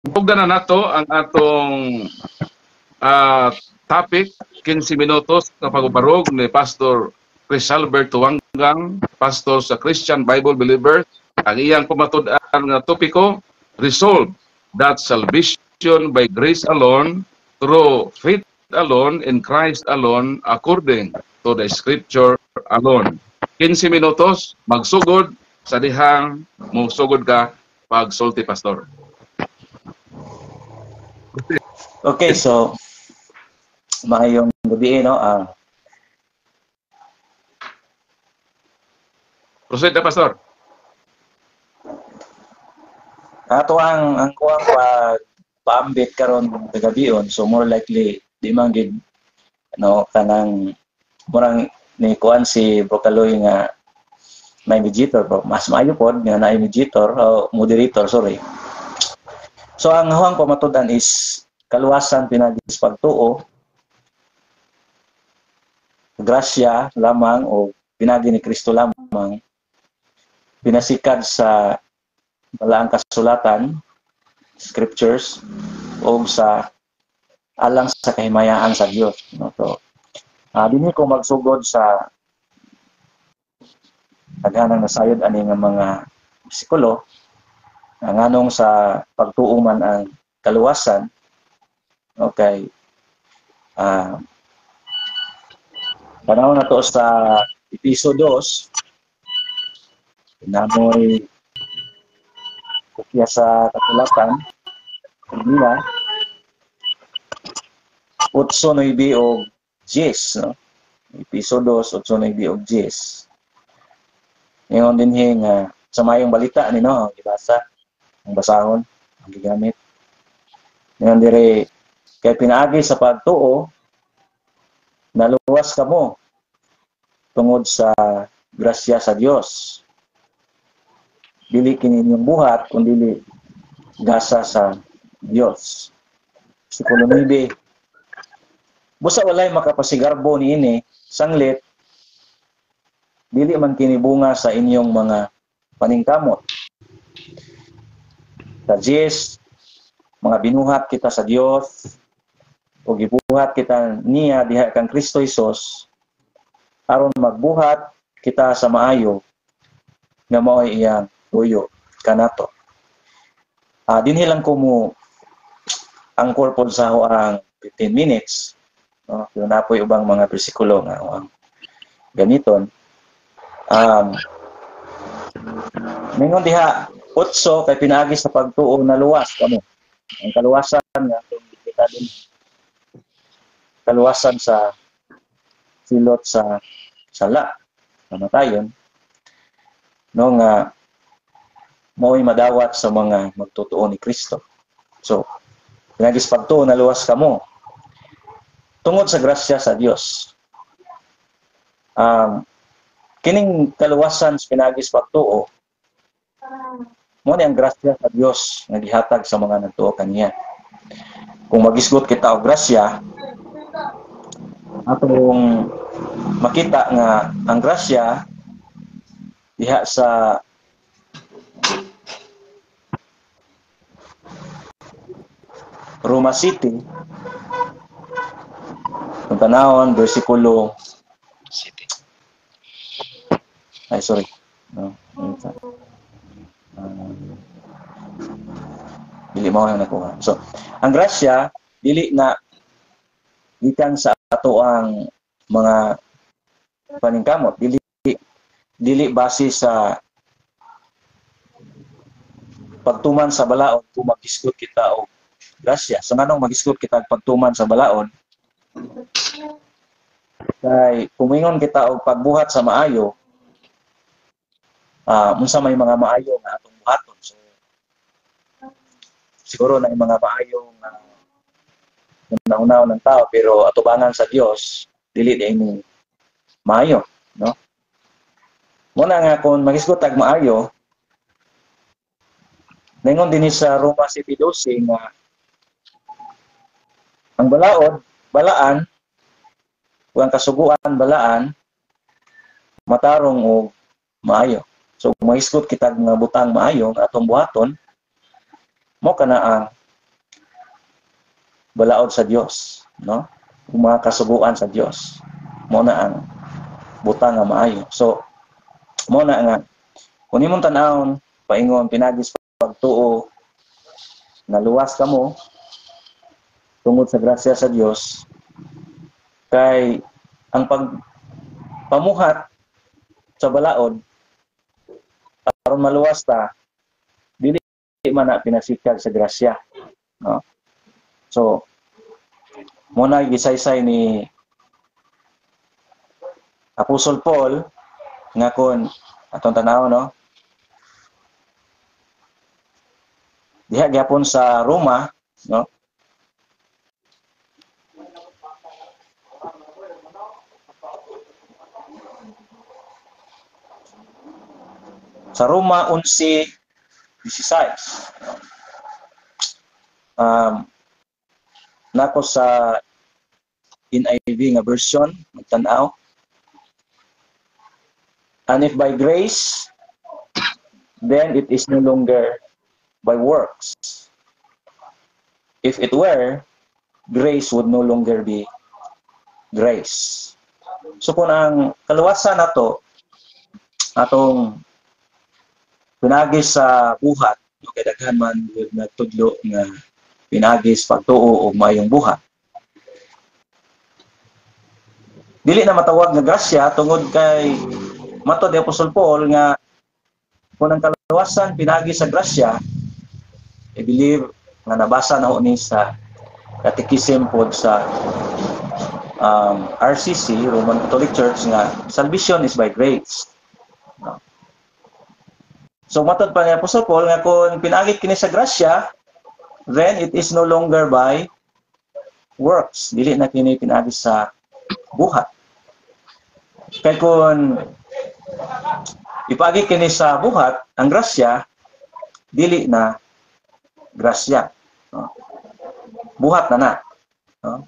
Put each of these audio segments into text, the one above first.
Tugdan na nato ang atong topic 15 minutos na pagbarog ni Pastor Chris Alberto Wanggang, pastor sa Christian Bible Believers. Ang iyang pamatud-an nga topiko, resolve that salvation by grace alone, through faith alone, in Christ alone, according to the Scripture alone. 15 minutos, magsugod sa dihang magsugod ka pagsulti, Pastor. Okay, so maayong gabi, no? Proceed na, Pastor. Ato ang kuwang paambit karon kagabion, so more likely di man gid kanang murang ni kuan si Brocaloy nga may mediator, bro. Mas maayo pod nga na mediator o moderator, sorry. So ang huwang pamatudan is kaluwasan pinagis pagtuo, grasya lamang o pinagi ni Kristo lamang, pinasikad sa balaang kasulatan, scriptures, o sa alang sa kahimayaan sa Dios. No? So, dinhi ko magsugod sa daghanang nasayod ani nga mga bersikulo nganong sa pagtuo man ang kaluwasan. Okay. Panahon na to sa Episo 2, namoy kopya sa kasulatan, Biblia, 8:9 o 10, no? Episo 2, 8:9 o 10. Ngayon din nga sa mayong balita ni no, ang ibasa, ang basahon, ang gigamit. Ngayon dire kay pinaagi sa pagtuo, naluwas kamo tungod sa grasya sa Dios. Dili kini inyong buhat kundi gasa sa Dios. Versikulo 9. Busa walay makapasigarbo niini sanglit dili man kini bunga sa inyong mga paningkamot. Sa 10, mga binuhat kita sa Dios o gibuhat kita niya diha kang Kristo Hesus aron magbuhat kita sa maayo nga mao'y iyang tuyo kanato. Dinhi lang ko mo ang purpose sa ang 15 minutes. No? Yung napoy ubang mga bersikulo nga ganiton. Mingon diha 8 kay pinaagi sa pagtuo na luwas kamo. Ang kaluwasan nga kita din. Kaluwasan sa silot sa sala, kamatayon. No nga mao'y madawat sa mga magtutuo ni Kristo. So, pinagis pagtuo na luwas kamo tungod sa grasya sa Dios. Kining kaluwasan sa pinagis pagtuo mo ni ang grasya sa Dios nga gihatag sa mga nagtuo kaniya. Kung magisgot kita og grasya, atong makita nga ang grasya diha sa Roma City, kung tanawon, versikulo sorry. No, dili mo yung nakuha. So, ang grasya, dili na gikan sa ato ang mga paningkamot. Dili base sa pagtuman sa balaod kung mag-isgot kita o grasya. So, nganong mag-isgot kita pagtuman sa balaod? Kay kumingon kita og pagbuhat sa maayo, unsa may mga maayo nga atong buhaton. So, siguro na yung mga maayo nga naunaw ng tao pero atubangan sa Dios dili din maayo, no? Muna nga kung magisgot tag maayo, ningon din sa Roma City 12 nga ang balaod, balaan, o ang kasuguan, balaan, matarong o maayo. So, mahisgot kita nga butang maayo nga atong buhaton, mo ka na ang balaod sa Dios, no? Ug mga kasuguan sa Dios. Mao na ang butang nga maayo. So mao na nga kun imong tan-awon paingon pinagis pagtuo naluwas kamo tungod sa grasya sa Dios kay ang pagpamuhat sa balaod aron maluwas ta dili man na pinasikal sa grasya, no? So mo na gisaysay ni Apostol Paul nga kun atong tanaw, no, diha gyapon sa Roma, no, sa Roma 11:16. Nako sa NIV nga version magtan-aw. And if by grace, then it is no longer by works. If it were, grace would no longer be grace. So kung ang kaluwasan nato atong pinagis sa buhat, kay daghan man nagtudlo nga pinagis pagtuo og maayong buhat, dili na matawag nga grasya tungod kay matod ni Apostol Paul nga kung ang kaluwasan pinagis sa grasya, I believe nga nabasa na ho ni sa Catechism pod sa RCC, Roman Catholic Church, nga salvation is by grace. No? So matod pa ni Apostol Paul nga kung pinagit kini sa grasya, then it is no longer by works. Dili na kini pinagis sa buhat. Kaya kung ipagi kini sa buhat, ang grasya, dili na grasya. No? Buhat na na. No?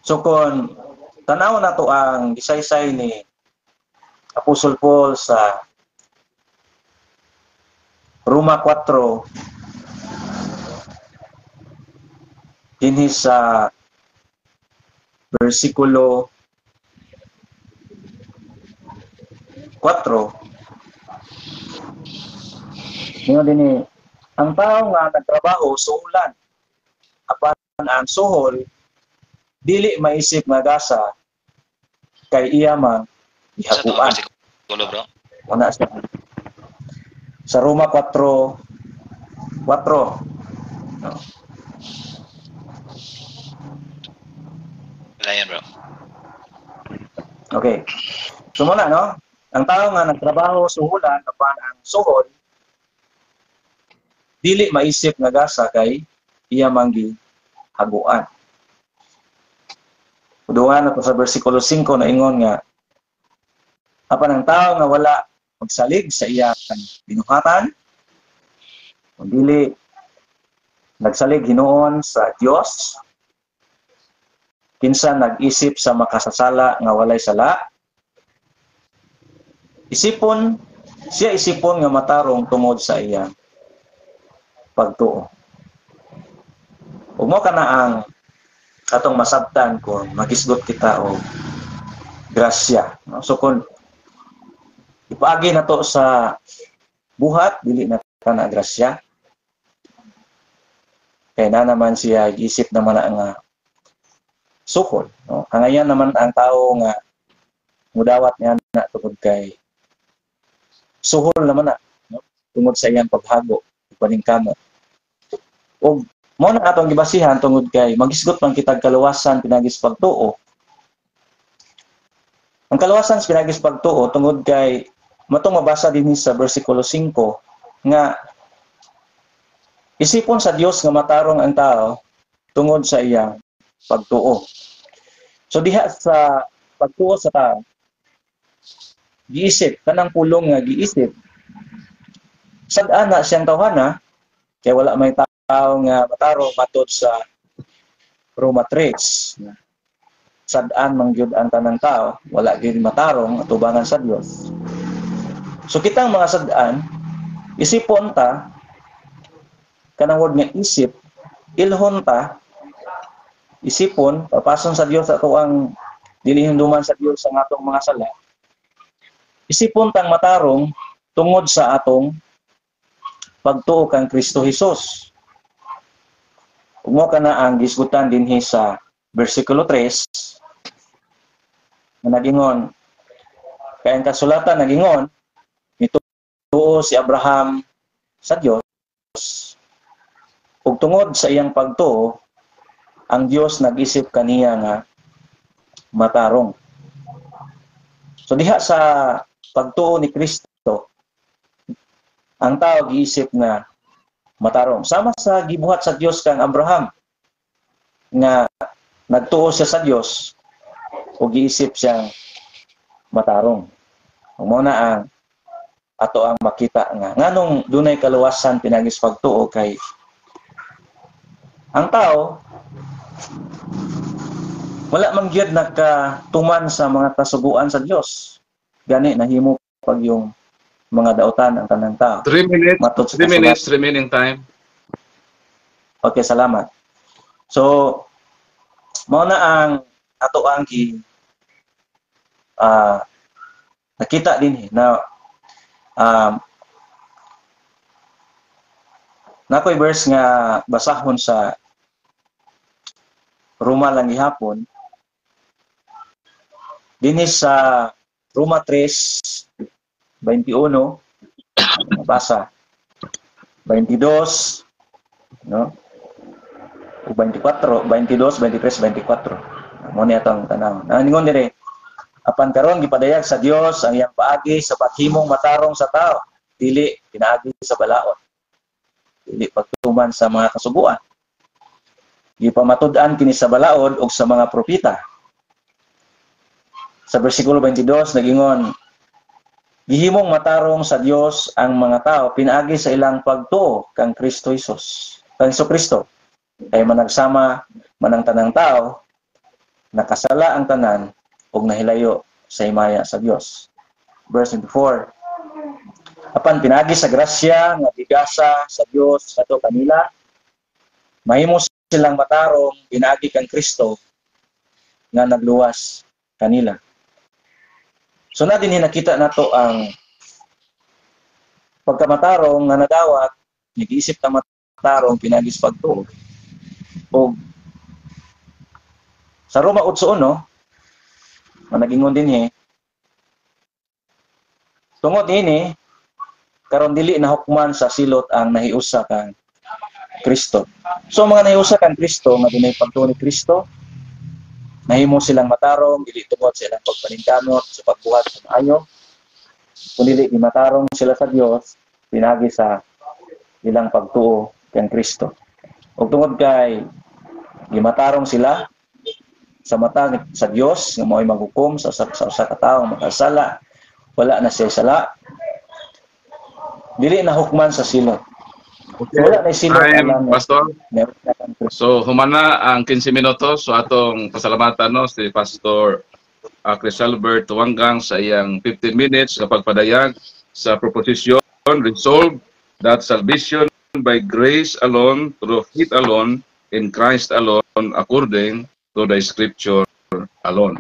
So kung tanaw na to ang gisaysay ni Apostol Paul sa Roma 4, dinhi sa versikulo 4, ngayon din ang tao nga nagtrabaho suhulan apan ang suhol dili maisip nga gasa kay iya man ihaguan. Una sa Roma 4:4. No. Ayan, bro. Okay. So muna, no? Ang tao nga nagtrabaho suhulan apan ang suhol dili maisip nga gasa kay iya manggi haguan. Uduhan na sa versikulo 5 na ingon nga apan ang tao nga wala magsalig sa iyang binuhatan kung dili nagsalig hinuon sa Dios, kinsa nag-isip sa makasasala nga walay sala, isipon nga matarong tungod sa iyang pagtuo. Ug mo kana ang atong masabtan kung magisgot kita o grasya. No? So kung ipaagi na to sa buhat, dili na kana grasya. Kaya na naman siya isip naman nga suhol. No? Hangayan naman ang tao nga mudawat niya na tungod kay suhol naman na, no? Tungod sa iyang paghago, paningkamot. O mo na atong gibasihan tungod kay magisgot man kitag kaluwasan pinagis pagtuo. Ang kaluwasan sa pinagis pagtuo tungod kay matong mabasa din sa versikulo 5 nga isipon sa Dios nga matarong ang tao tungod sa iyang pagtuo. So diha sa pagtuo sa tao, giisip kanang pulong nga giisip sad-an na siyang tawhana kay wala may tao nga matarong matod sa Roma 3. Sad-an man gyud ang tanang tao, wala gyud matarong atubangan sa Dios. So kitang mga sad-an, isipon ta kanang word nga isip, ilhon ta isipon, papason sa Dios ato ang dili hinduman sa Dios ang atong mga sala. Isipon tang matarong tungod sa atong pagtuo kang Kristo Jesus. Ug mo kana ang gisgutan dinhi sa bersikulo 3 na nagingon, kaya ang kasulatan nagingon, nituo si Abraham sa Dios, ug tungod sa iyang pagtuo, ang Dios nag-isip kaniya nga matarong. So diha sa pagtuo ni Kristo, ang tao giisip nga matarong. Sama sa gibuhat sa Dios kang Abraham nga nagtuo siya sa Dios o giisip siyang matarong. Mo na ang ato ang makita nga nganong dunay kaluwasan pinagis pagtuo kay ang tao wala man gyud nakatuman sa mga kasuguan sa Dios. Gani nahimo pag yung mga dautan ang tanang tao. 3 minutes. 3 minutes remaining time. Okay, salamat. So mao na ang ato ang nakita din na nakoy verse nga basahon sa Roma lang gihapon dinhi sa Roma 3:21 basa 22 no o 24 22 23 24 mo ni atong tanaw ningon dire apan karon gipadayag sa Dios ang iyang paagi sa paghimong matarong sa tao, dili pinaagi sa balaod. Dili pagtuman sa mga kasuguan. Gipamatud-an kini sa balaod ug sa mga propeta. Sa bersikulo 22 nagingon, gihimong matarong sa Dios ang mga tao pinaagi sa ilang pagtuo kang Kristo Jesus. Kang Kristo kay managsama manang tanang tao nakasala ang tanan ug nahilayo sa himaya sa Dios. Verse 24. Apan pinagi sa grasya nga bigasa sa Dios kadto kanila, mahimo silang matarong pinagi kang Kristo nga nagluwas kanila. So na dinhi nakita nato ang pagkamatarong nga nadawat, nag-iisip ta matarong pinagi sa pagtuo. O sa Roma 8:1 nagingon din tungod ini karon dili na hukman sa silot ang nahiusa kang Kristo. So mga nahiusa kang Kristo nga dinay pagtuo ni Kristo nahimo silang matarong dili tungod sa ilang pagpaningkamot sa pagbuhat sa maayo kundi dili matarong sila sa Dios pinagi sa ilang pagtuo kang Kristo. Ug tungod kay gimatarong sila sa mata sa Dios nga mo'y maghukom sa usa ka tawo makasala wala na siya sala dili na hukman sa silot. Okay. Wala na silot alam Pastor. So humana ang 15 minutos so atong pasalamatan no si Pastor Chris Albert Tuwanggang sa iyang 15 minutes sa pagpadayag sa proposition resolve that salvation by grace alone through faith alone in Christ alone according to the scripture alone.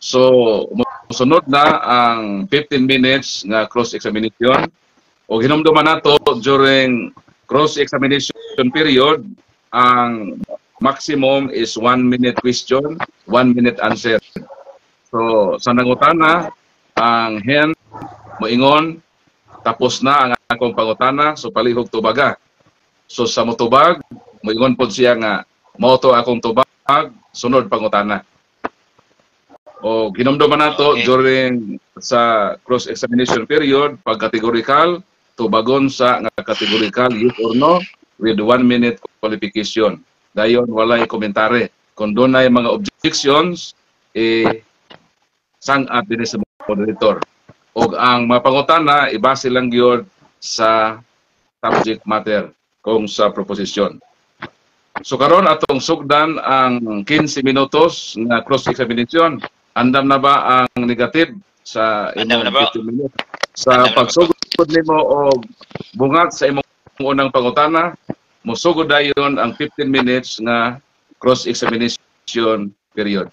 So, sunod na ang 15 minutes nga cross-examination. O hinumduman nato during cross-examination period, ang maximum is 1 minute question, 1 minute answer. So, sa nangutana, ang hen, moingon, tapos na ang akong pangutana, so palihog tubaga. So, sa mutubag, moingon po siya nga, mauto akong tubag, sunod pangutana. O hinumduman nato during sa cross-examination period, pag categorical, tubagon sa nga categorical yes or no with 1 minute qualification. Dayon walay komentare. Kung dunay mga objections, sang-at din sa moderator. O ang mapangutana, ibase lang yun sa subject matter kung sa proposition. So karon atong sugdan ang 15 minutos na cross-examination. Andam na ba ang negative sa imong 15 minutes? Sa pagsugod nimo og bungat sa imong unang pangutana, musugod dayon ang 15 minutes nga cross-examination period.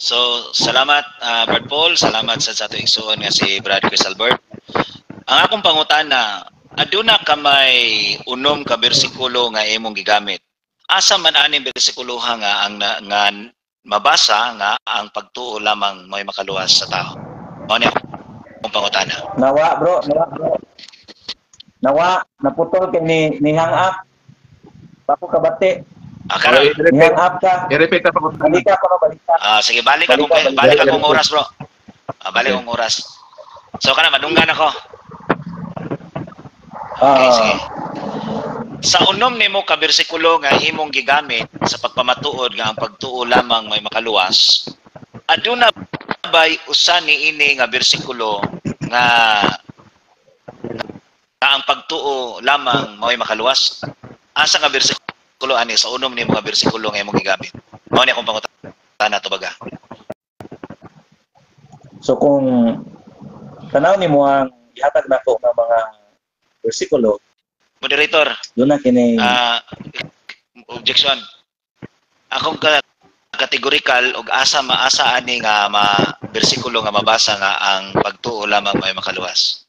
So, salamat Brad Paul, salamat sa ato igsoon nga si Brad Chris Albert. Ang akong pangutana, aduna ka may unom ka bersikulo nga imong gigamit. Asa man aning bersikulo nga ang nga mabasa nga ang pagtuo lamang may makaluwas sa tao. Mao ni akong pangutana. Nawa bro. Nawa, naputol kay ni hang up. Bako kabate. Karon, Ni hang up ka. I-repeat pa ko. Balika ko no balika. sige, balik akong oras, bro. Balik akong oras. So kana madunggan ako. Okay, sige. Sa unom nimo ka bersikulo nga imong gigamit sa pagpamatuod nga ang pagtuo lamang may makaluwas, aduna bay usa niini nga bersikulo nga ang pagtuo lamang may makaluwas? Asa nga bersikulo ani sa unom nimo nga bersikulo nga imong gigamit? Mao ni akong pangutana to baga. So kung tanaw nimo ang ihatag nako nga mga bersikulo, Moderator, doon na kini objection. Akong kategorikal og asa maasa ani nga bersikulo nga mabasa nga ang pagtuo lamang may makaluwas.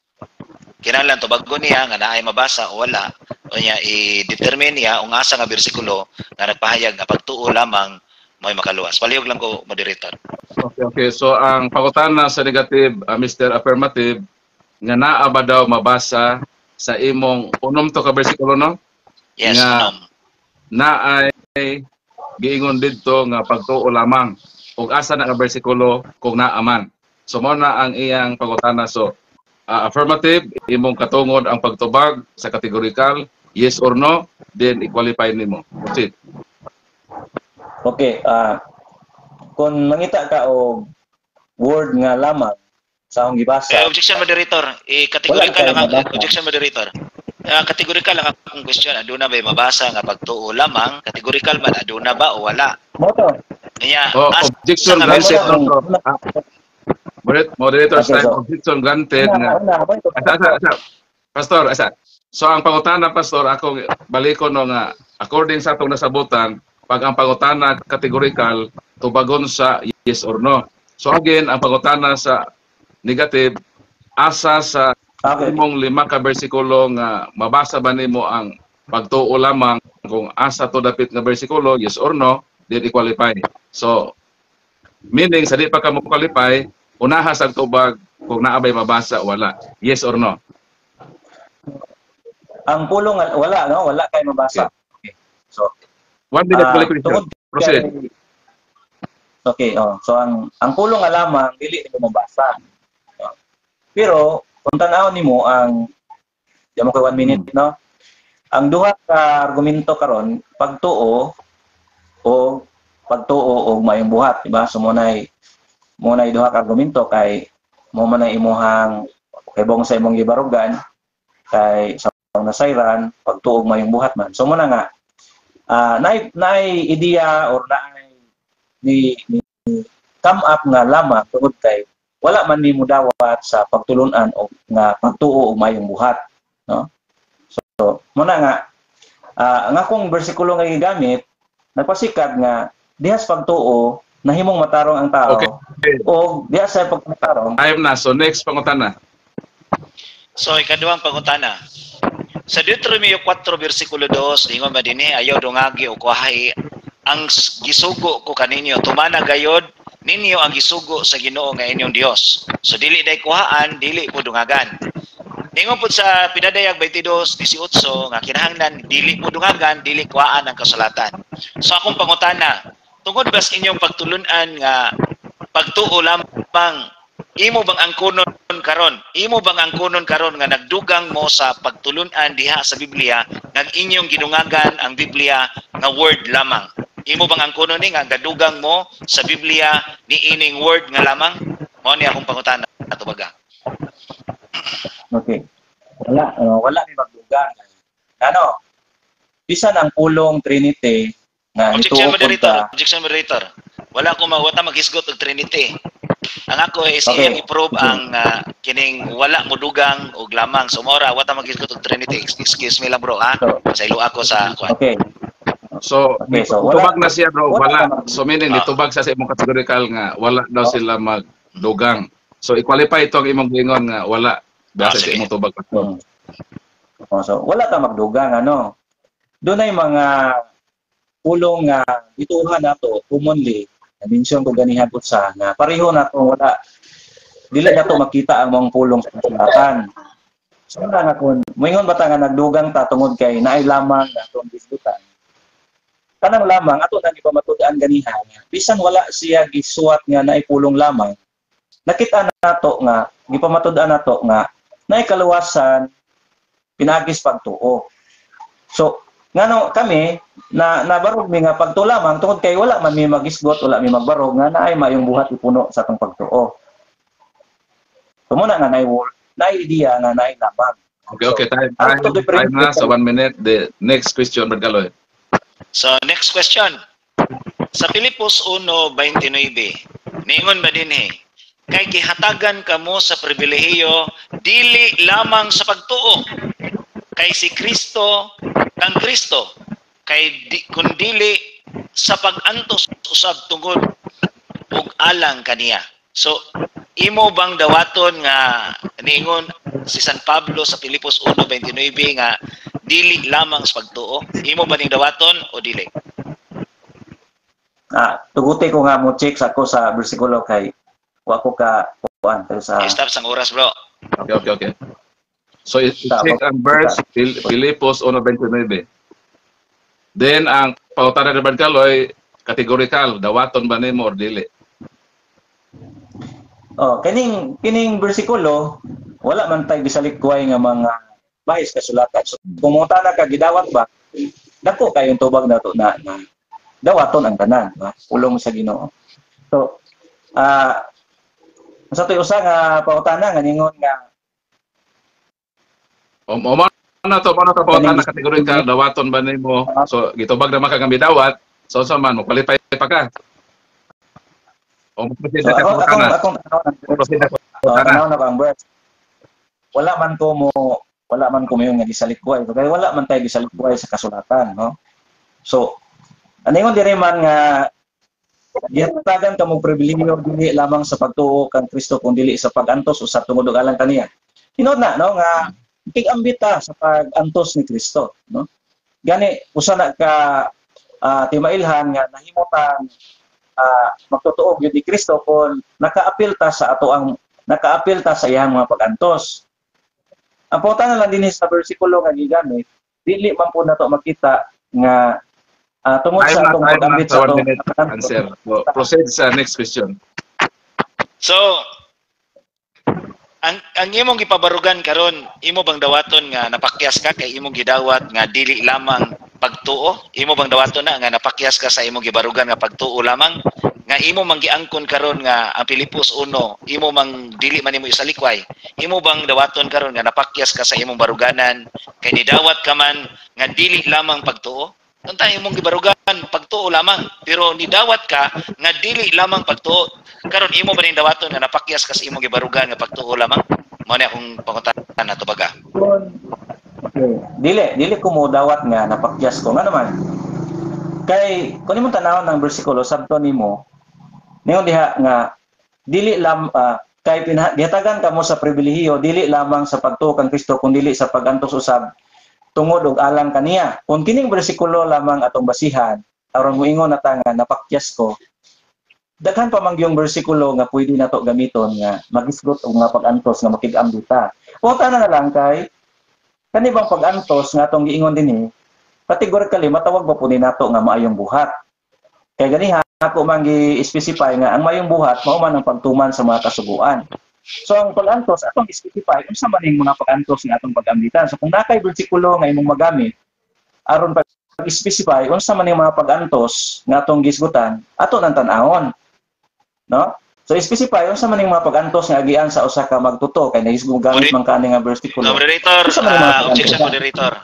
Kinahanglan to bago niya nga naay mabasa o wala, o niya i-determine niya kung asa nga bersikulo nga nagpahayag nga pagtuo lamang may makaluwas. Palihog lang ko, moderator. Okay. So ang pangutana sa negative, Mr. Affirmative, nga naa ba daw mabasa sa imong unom to ka bersikulo, no? Yes, nga unom. naay giingon didto nga pagtuo lamang ug asa na nga bersikulo kung naa man. So mao na ang iyang pangutana. So affirmative, imong katungod ang pagtubag sa categorical, yes or no, then i-qualify nimo. Proceed. Okay, kung mangita ka og word nga lamang sa akong gibasa. Objection, moderator. Categorical lang ang objection, moderator. Categorical lang akong question. Aduna ba mabasa nga pagtuo lamang? Categorical man, aduna ba o wala? Moto. Objection granted. Moderator, okay, objection granted. Pastor, so ang pangutana, Pastor, ako balikon no nga, according sa atong nasabutan, pag ang pangutana categorical, tubagon sa yes or no. So again, ang pangutana sa negative, asa sa imong 5 ka bersikulo nga mabasa ba nimo ang pagtuo lamang, kung asa to dapit nga bersikulo, yes or no, then i-qualify. So, meaning, sa di pa ka mo qualify, unahas ang tubag kung naabay mabasa o wala. Yes or no? Ang pulong, wala, no? Wala kayo mabasa. Okay. So, 1 minute qualification. Proceed. Okay, so ang pulong nga lamang, dili nimo mabasa. Pero, kung tanaw nimo ang, di mo kay 1 minute, no? Ang duha ka argumento karon pagtuo o mayong buhat, di ba? So munay duha ka argumento kay mo man imuhang kay bong sa imong gibarugan kay sa nasayran pagtuo mayong buhat man. So muna nga nay ideya or nay ni come up nga lamang tungod kay wala man nimo dawat sa pagtulunan o nga pagtuo og mayong buhat, no? So, muna nga, ang akong bersikulo nga gigamit, nagpasikat nga, dihas pagtuo, nahimong matarong ang tao, okay. O dihas sa pagmatarong. Ayam na, so next pangutana. So, ikaduhang pangutana. Sa Deuteronomio 4, versikulo 2, lingon ba din ayaw dungagi o kuhay, ang gisugo ko kaninyo, tumana gayod, ninyo ang gisugo sa Ginoo nga inyong Dios. So, dili day kuhaan, dili po dungagan. Ningon po sa Pinadayag 22:18 nga kinahanglan dili mo dungagan, dili kuhaan ang kasulatan. So akong pangutana, tungod ba sa inyong pagtulunan nga pagtuo lamang, imo bang angkunon karon? Imo bang angkunon karon nga nagdugang mo sa pagtulunan diha sa Biblia nga inyong gidungagan ang Biblia nga word lamang? Imo bang angkunon ni nga gadugang mo sa Biblia ni ining word nga lamang? Mao ni akong pangutana ato baga. Okay. Wala ni magdugang. Ano? Bisan ang pulong Trinity nga Objection, moderator. punta. Objection, moderator. Wala ko wata maghisgot og Trinity. Ang ako is Okay. iyang i-prove ang kining wala mo dugang og lamang. So mora wata maghisgot og Trinity. Excuse me lang bro ha. So, Pasaylo ako sa okay. So, Okay, so tubag na siya bro, wala. wala. So meaning nitubag sa imong categorical nga wala daw sila magdugang. So i-qualify ito ang imong gingon nga wala base sa sige. imong tubag. So wala ka magdugang ano. Doon ay mga pulong nga ituhan nato commonly. Na-mention ko ganihan po sa na pareho na to wala dili na to makita ang mga pulong sa kasulatan. So nga kung moingon bata nga nagdugang ta tungod kay naay lamang na atong diskutan. Kanang lamang ato na ni pamatud-an ganihan. Bisan wala siya gisuwat nga naay pulong lamang. Nakita nato nga gipamatud-an nato nga naay kaluwasan pinagis pagtuo. So ngano kami na nabarog mi nga pagtuo lamang tungod kay wala man mi magisgot, wala mi magbarog nga naay mayong buhat ipuno sa atong pagtuo. Tumuna nga naay idea nga naay lamang. Okay, time na sa 1 minute. The next question, Brad Galoy. So, next question. Sa Pilipos 1:29, niingon ba din kay gihatagan kamo sa pribilehiyo dili lamang sa pagtuo kay si Kristo kang Kristo kay kundili sa pag-antos usab tungod ug alang kaniya. So imo bang dawaton nga niingon si San Pablo sa Pilipos 1:29 nga dili lamang sa pagtuo? Imo ba ning dawaton o dili? Tuguti ko nga mo check ako sa bersikulo kay wa ko ka kuan sa Stop sang oras bro. Okay. So check ang verse Filipos 1:29. Then ang pautana ni Brad Galoy categorical, dawaton ba nimo or dili? Kining bersikulo wala man tay gisalikway nga mga bahis kasulatan. So kung mo ka gidawat ba dako kayong tubag nato na dawaton ang tanan, pulong sa Ginoo. So sa toy usa nga pautana nga ningon nga mana to pautana categorical, dawaton ba nimo? So gitubag na makagambi dawat, so sa man mo qualify pa ka. O proceed ka pautana. Ano na bang verse? Wala man ko yung nga gisalikway. Kaya wala man tayo gisalikway sa kasulatan, no? So, ano yung dire man nga gihatagan kamo pribilehiyo dili lamang sa pagtuo kang Kristo kundi dili sa pag-antos usab tungod og alang kaniya. Hinod na no nga kig-ambita sa pag-antos ni Kristo, no? Gani usa na ka timailhan nga nahimutan magtutuo gyud ni Kristo kung nakaapil ta sa iyang mga pag-antos. Ang pautana lang din sa bersikulo nga gigamit, dili man po nato makita nga tungod sa atong pag-ambit sa atong answer. So, proceed sa next question. So, ang imong gipabarugan karon, imo bang dawaton nga napakyas ka kay imong gidawat nga dili lamang pagtuo? Imo bang dawaton na nga napakyas ka sa imong gibarugan nga pagtuo lamang? Nga imo mang giangkon karon nga ang Pilipos 1, imo mang dili man imo isalikway. Imo bang dawaton karon nga napakyas ka sa imong baruganan kay nidawat ka man nga dili lamang pagtuo? Unta imong gibarugan pagtuo lamang, pero nidawat ka nga dili lamang pagtuo. Karon imo ba ning dawaton nga napakyas ka sa imong gibarugan nga pagtuo lamang? Mao ni akong pangutanan nato baga. Okay. Dili ko mo dawat nga napakyas ko nga naman. Kay kun imong tanawon ang bersikulo sabton nimo ningon diha nga dili kay gihatagan kamo sa pribilehiyo dili lamang sa pagtuo kang Kristo kundi dili sa pag-antos usab tungod og alang kaniya. Kung kining bersikulo lamang atong basihan aron moingon na ta nga napakyas ko, daghan pa man yung bersikulo nga pwede nato gamiton nga magisgot og nga pag-antos nga makig-ambita. Pautana na lang kay kani bang pag-antos nga atong giingon dinhi categorically matawag ba po ni nato nga maayong buhat. Kay ganiha ako man gi-specify nga ang maayong buhat mao man ang pagtuman sa mga kasuguan. So ang pag-antos atong specify unsa man ning mga pag-antos nga atong pag-ambitan. So kung nakay bersikulo nga imong magamit aron pag-specify unsa man ning mga pag-antos nga atong gisgutan, ato nang tan-awon. No? So specify unsa man ning mga pag-antos nga agian sa usa ka magtuto kay nahisgugamit man kani nga bersikulo. Moderator, objection moderator.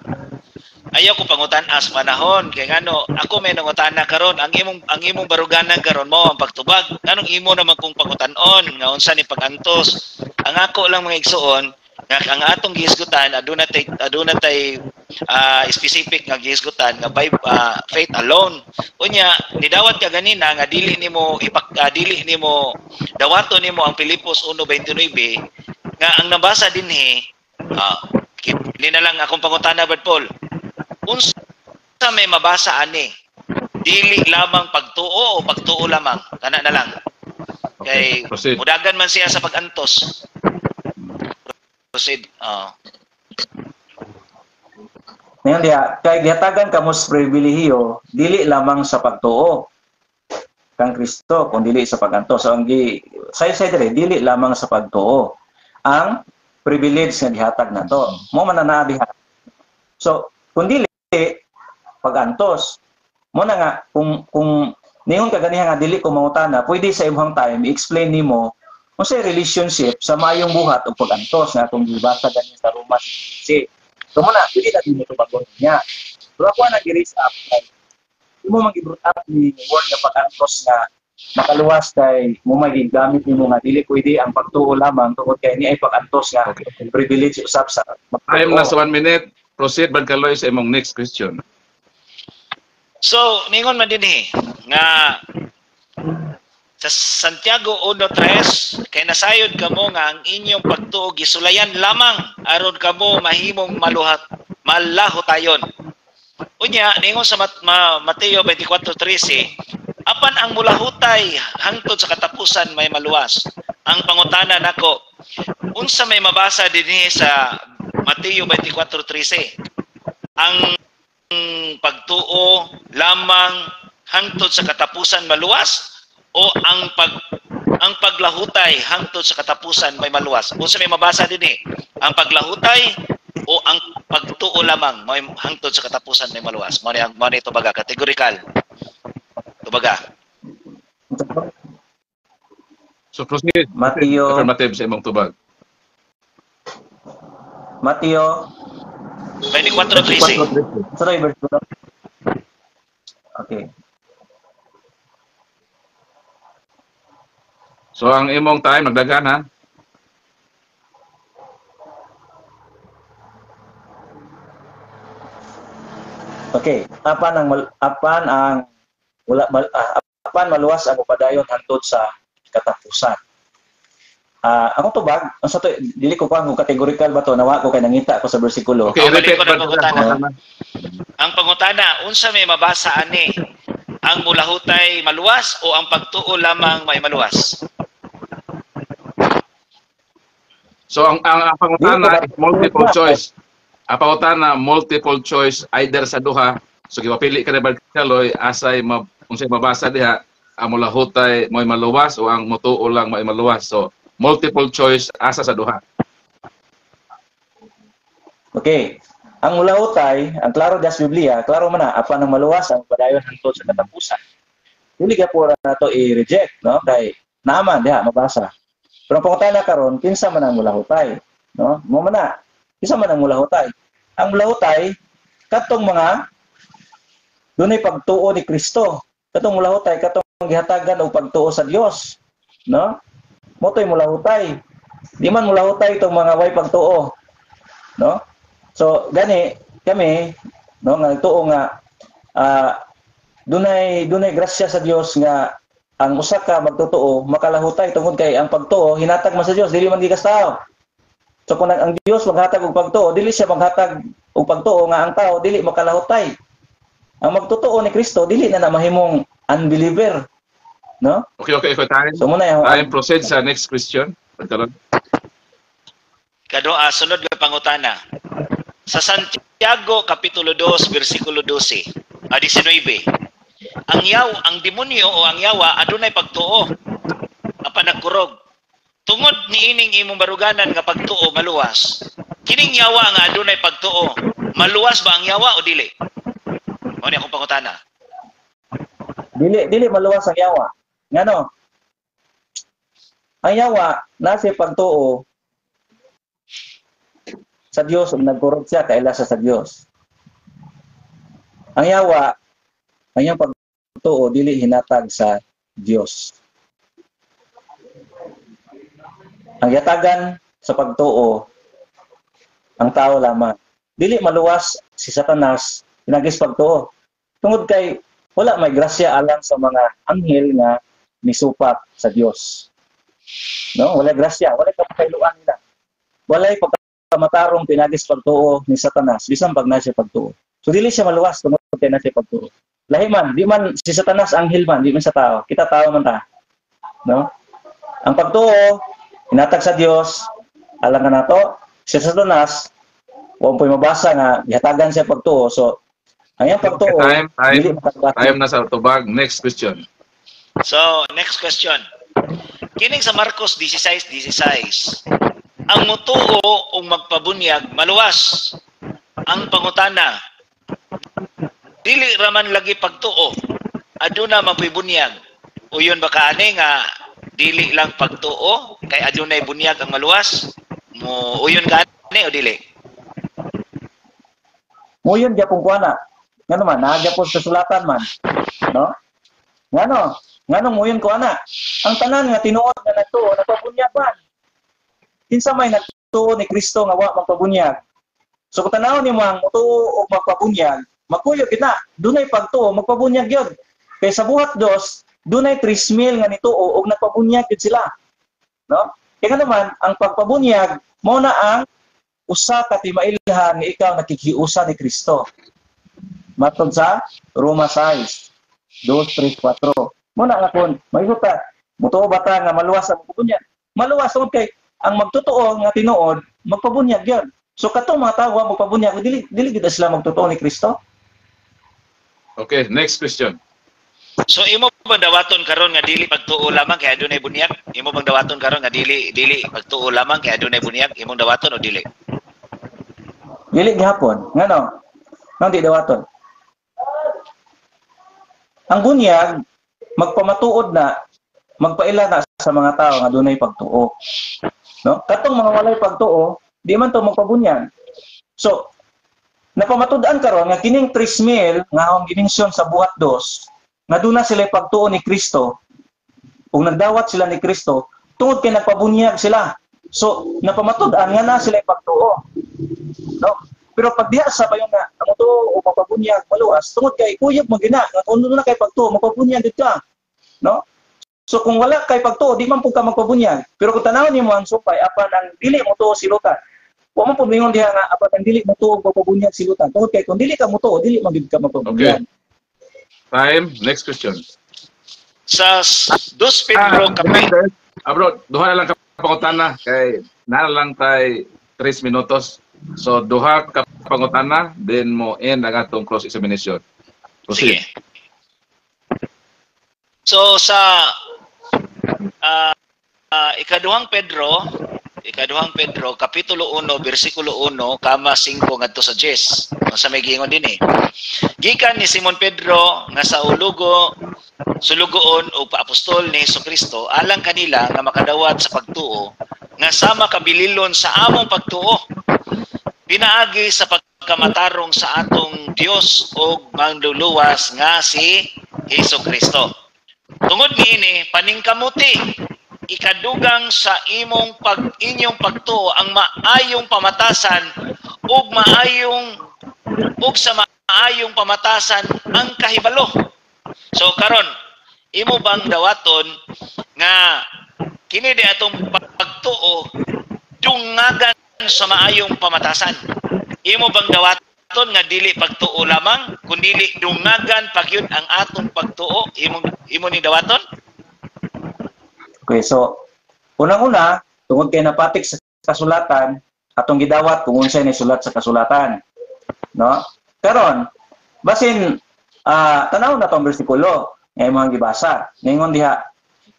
Ayaw ko pangutan-as manahon kay ngano ako may nangutana karon ang imong baruganan karon mo ang pagtubag nganong imo naman kung pangutan-on nga unsa ni pag-antos ang ako lang mga igsuon Nga ang atong gihisgutan aduna tay specific nga gihisgutan nga by faith alone. Unya nidawat ka ganina nga dili nimo dawato nimo ang Filipos 1:29 nga ang nabasa dinhi hindi na lang akong pangutana Brad Paul. Unsa may mabasa ani? Dili lamang pagtuo o pagtuo lamang? Kana na lang. Kay mudagan man siya sa pagantos. Proceed. Ngayon diya, kay gihatagan kamo sa pribilehiyo, dili lamang sa pagtuo kang Kristo, kung dili sa pagantos. So ang say dire, dili lamang sa pagtuo. Ang privilege nga gihatag nato. Mo man na diha. So, kung dili pagantos, mo na nga kung ningon ka ganiha nga dili ko mangutana, pwede sa imong time i-explain nimo unsay relationship sa maayong buhat o pagantos nga kung gibasa ganin sa Roma 16. So muna, pwede na din ito bagon niya. Pero ako na gi-raise up, mo mag-i-brought up ni word na pagantos nga makaluwas kay mo magigamit nimo nga dili pwede ang pagtuo lamang tungod kay ni ay pagantos nga privilege usab sa time na sa 1 minute. Proceed Brad Kaloy sa imong next question. So, ningon man dinhi nga sa Santiago 1:3 kay nasayod kamo nga ang inyong pagtuo gisulayan lamang aron kamo mahimong malahotayon. Unya ningon sa Mateo 24:13, apan ang mulahutay hangtod sa katapusan may maluwas. Ang pangutana nako, unsa may mabasa dinhi sa Mateo 24:13? Ang pagtuo lamang hangtod sa katapusan maluwas o ang paglahutay hangtod sa katapusan may maluwas? Unsa may mabasa dinhi? Ang paglahutay o ang pagtuo lamang may hangtod sa katapusan may maluwas? Mo ni tubaga kategorikal. Tubaga. So proceed. Mateo Affirmative sa imong tubag. Mateo 24:13. Sorry, verse 2. Okay. So ang imong time nagdagan ha. Okay. Apan maluwas ang upadayon hangtod sa katapusan. Ako tubag, sa to dili ko kung categorical ba to, nawa ko kay nangita ko sa bersikulo. Okay, repeat ko na pangutana. Ang pangutana, unsa may mabasa ani? Ang mulahutay maluwas o ang pagtuo lamang may maluwas? So ang pangutana is multiple choice. Ang pangutana multiple choice either sa duha. So gipapili ka ni Brad Kaloy asay unsay mabasa diha, ang mulahutay may maluwas o ang mutuo lang may maluwas. So multiple choice asa sa duha. Okay. Ang mulahutay, ang klaro das Biblia, klaro man na apan ang maluwas ang padayon hangtod sa katapusan. Dili ka pura nato i-reject, no? Kay naaman diha mabasa. Pero ang pangutana karon, kinsa man ang mulahutay, no? Mo man na. Kinsa man ang mulahutay? Ang mulahutay katong mga dunay pagtuo ni Kristo. Katong mulahutay katong gihatagan og pagtuo sa Dios, no? Motoy mulahutay. Di man mulahutay itong mga way pagtuo, no? So gani kami no nga nagtuo nga dunay grasya sa Dios nga ang usa ka magtotoo makalahutay tungod kay ang pagtuo hinatag man sa Dios dili man gikas tao. So kung ang Dios maghatag og pagtuo dili siya maghatag og pagtuo nga ang tao dili makalahutay. Ang magtotoo ni Kristo dili na mahimong unbeliever, no? Okay, time. So muna I proceed sa next question. Sunod nga pangutana. Sa Santiago Kapitulo 2 versikulo 19, ang demonyo o ang yawa adunay pagtuo apan nagkurog. Tungod niining imong baruganan nga pagtuo maluwas. Kining yawa nga adunay pagtuo, maluwas ba ang yawa o dili? Mao ni akong pangutana. Dili maluwas ang yawa. Ngano? Ang yawa nasa pagtuo sa Dios, nagkurog siya kailasa sa Dios. Ang yawa, ang iyang pagtuo dili hinatag sa Dios. Ang yatagan sa pagtuo ang tao lamang. Dili maluwas si Satanas pinagis pagtuo. Tungod kay wala may grasya alang sa mga anghel nga misupat sa Dios. No, wala grasya, wala kapayloan nila. Walay pagkamatarong pinagis pagtuo ni Satanas bisan pag na siya pagtuo. So dili siya maluwas tungod kay na siya pagtuo. Lahi man, di man si Satanas anghel man, di man sa tao. Kita tao man ta. No? Ang pagtuo inatag sa Dios alang nato si Satanas wa po'y mabasa nga gihatagan siya pagtuo. So ang iyang pagtuo time na sa tubag. Next question. So, next question. Kining sa Marcos 16:16. Ang mutuo o magpabunyag maluwas. Ang pangutana dili raman lagi pagtuo. Aduna mapibunyag. Uyon ba kaani nga dili lang pagtuo kay adunay bunyag ang maluwas? Mo uyon gani o dili? Muyon gyapon kuana. Ngano man nagyapon sa sulatan man. No? Ngano muyon kuana. Ang tanan nga tinuod nga nagtuo nagpabunyag man. Kinsa may nagtuo ni Kristo nga wa magpabunyag. So kung tanaw nimo ang mutuo o magpabunyag, magkuyo kita. Dunay pagtuo magpabunyag gyud. Kay sa buhat dos, dunay 3,000 nga nituo og nagpabunyag gyud sila. No? Kaya naman ang pagpabunyag mo na ang usa ka timailhan nga ikaw nakikiusa ni Kristo. Matod sa Roma 6, 2, 3, 4. Muna nga kung mayuta, mutuo ba ta nga maluwas ang magpabunyag? Maluwas tungod kay ang magtotoo nga tinuod, magpabunyag yun. So katong mga tao magpabunyag, dili gid sila magtotoo ni Kristo. Okay, next question. So imo bang dawaton karon nga dili pagtuo lamang kay adunay bunyag? Imo bang dawaton karon nga dili pagtuo lamang kay adunay bunyag? Imong dawaton o dili? Dili gihapon. Ngano? Nang di dawaton. Ang bunyag magpamatuod na, magpaila na sa mga tao nga dunay pagtuo. No? Katong mga walay pagtuo, di man to magpabunyag. So, napamatud-an karon nga kining 3,000 nga ang giningsyon sa buhat dos, nga duna sila pagtuo ni Kristo. Kung nagdawat sila ni Kristo, tungod kay nagpabunyag sila. So, napamatud-an nga na sila pagtuo. No? Pero pag diha sa bayon nga ang tuo o magpabunyag maluwas, tungod kay kuyog magina, nga kung na kay pagtuo, magpabunyag gid ka. No? So kung wala kay pagtuo, di man pud ka magpabunyag. Pero kung tanawon nimo ang supay apan ang dili mo tuo silutan. Wa man pud mingon diha nga apan ang dili mo tuo magpabunyag silutan. Tungod kay kung dili ka mo tuo, dili man gid ka magpabunyag. Okay. Time. Next question. Sa 2 Pedro kapitulo abro, duha na lang ka pangutana kay na lang tay 3 minutos. So duha ka pangutana, then mo end ang atong cross examination. Proceed. Sige. So sa ikaduhang Pedro kapitulo 1 bersikulo 1 kama 5 ngadto sa 10. Sa may giingon din Gikan ni Simon Pedro nga sa sulugoon o paapostol ni Hesukristo alang kanila nga makadawat sa pagtuo nga sama kabililon sa among pagtuo. Pinaagi sa pagkamatarong sa atong Dios o mangluluwas nga si Hesukristo. Tungod niini paningkamuti ikadugang sa inyong pagtuo ang maayong pamatasan ug sa maayong pamatasan ang kahibalo. So karon imo bang dawaton nga kini di atong pagtuo dungagan sa maayong pamatasan? Imo bang dawaton nga dili pagtuo lamang kundi dungagan pagyud ang atong pagtuo? Imo ni dawaton? Okay, so unang-una tungod kay napatik sa kasulatan atong gidawat kung unsay ni sulat sa kasulatan. No? Karon basin tanaw na tong bersikulo nga imong gibasa. Ningon diha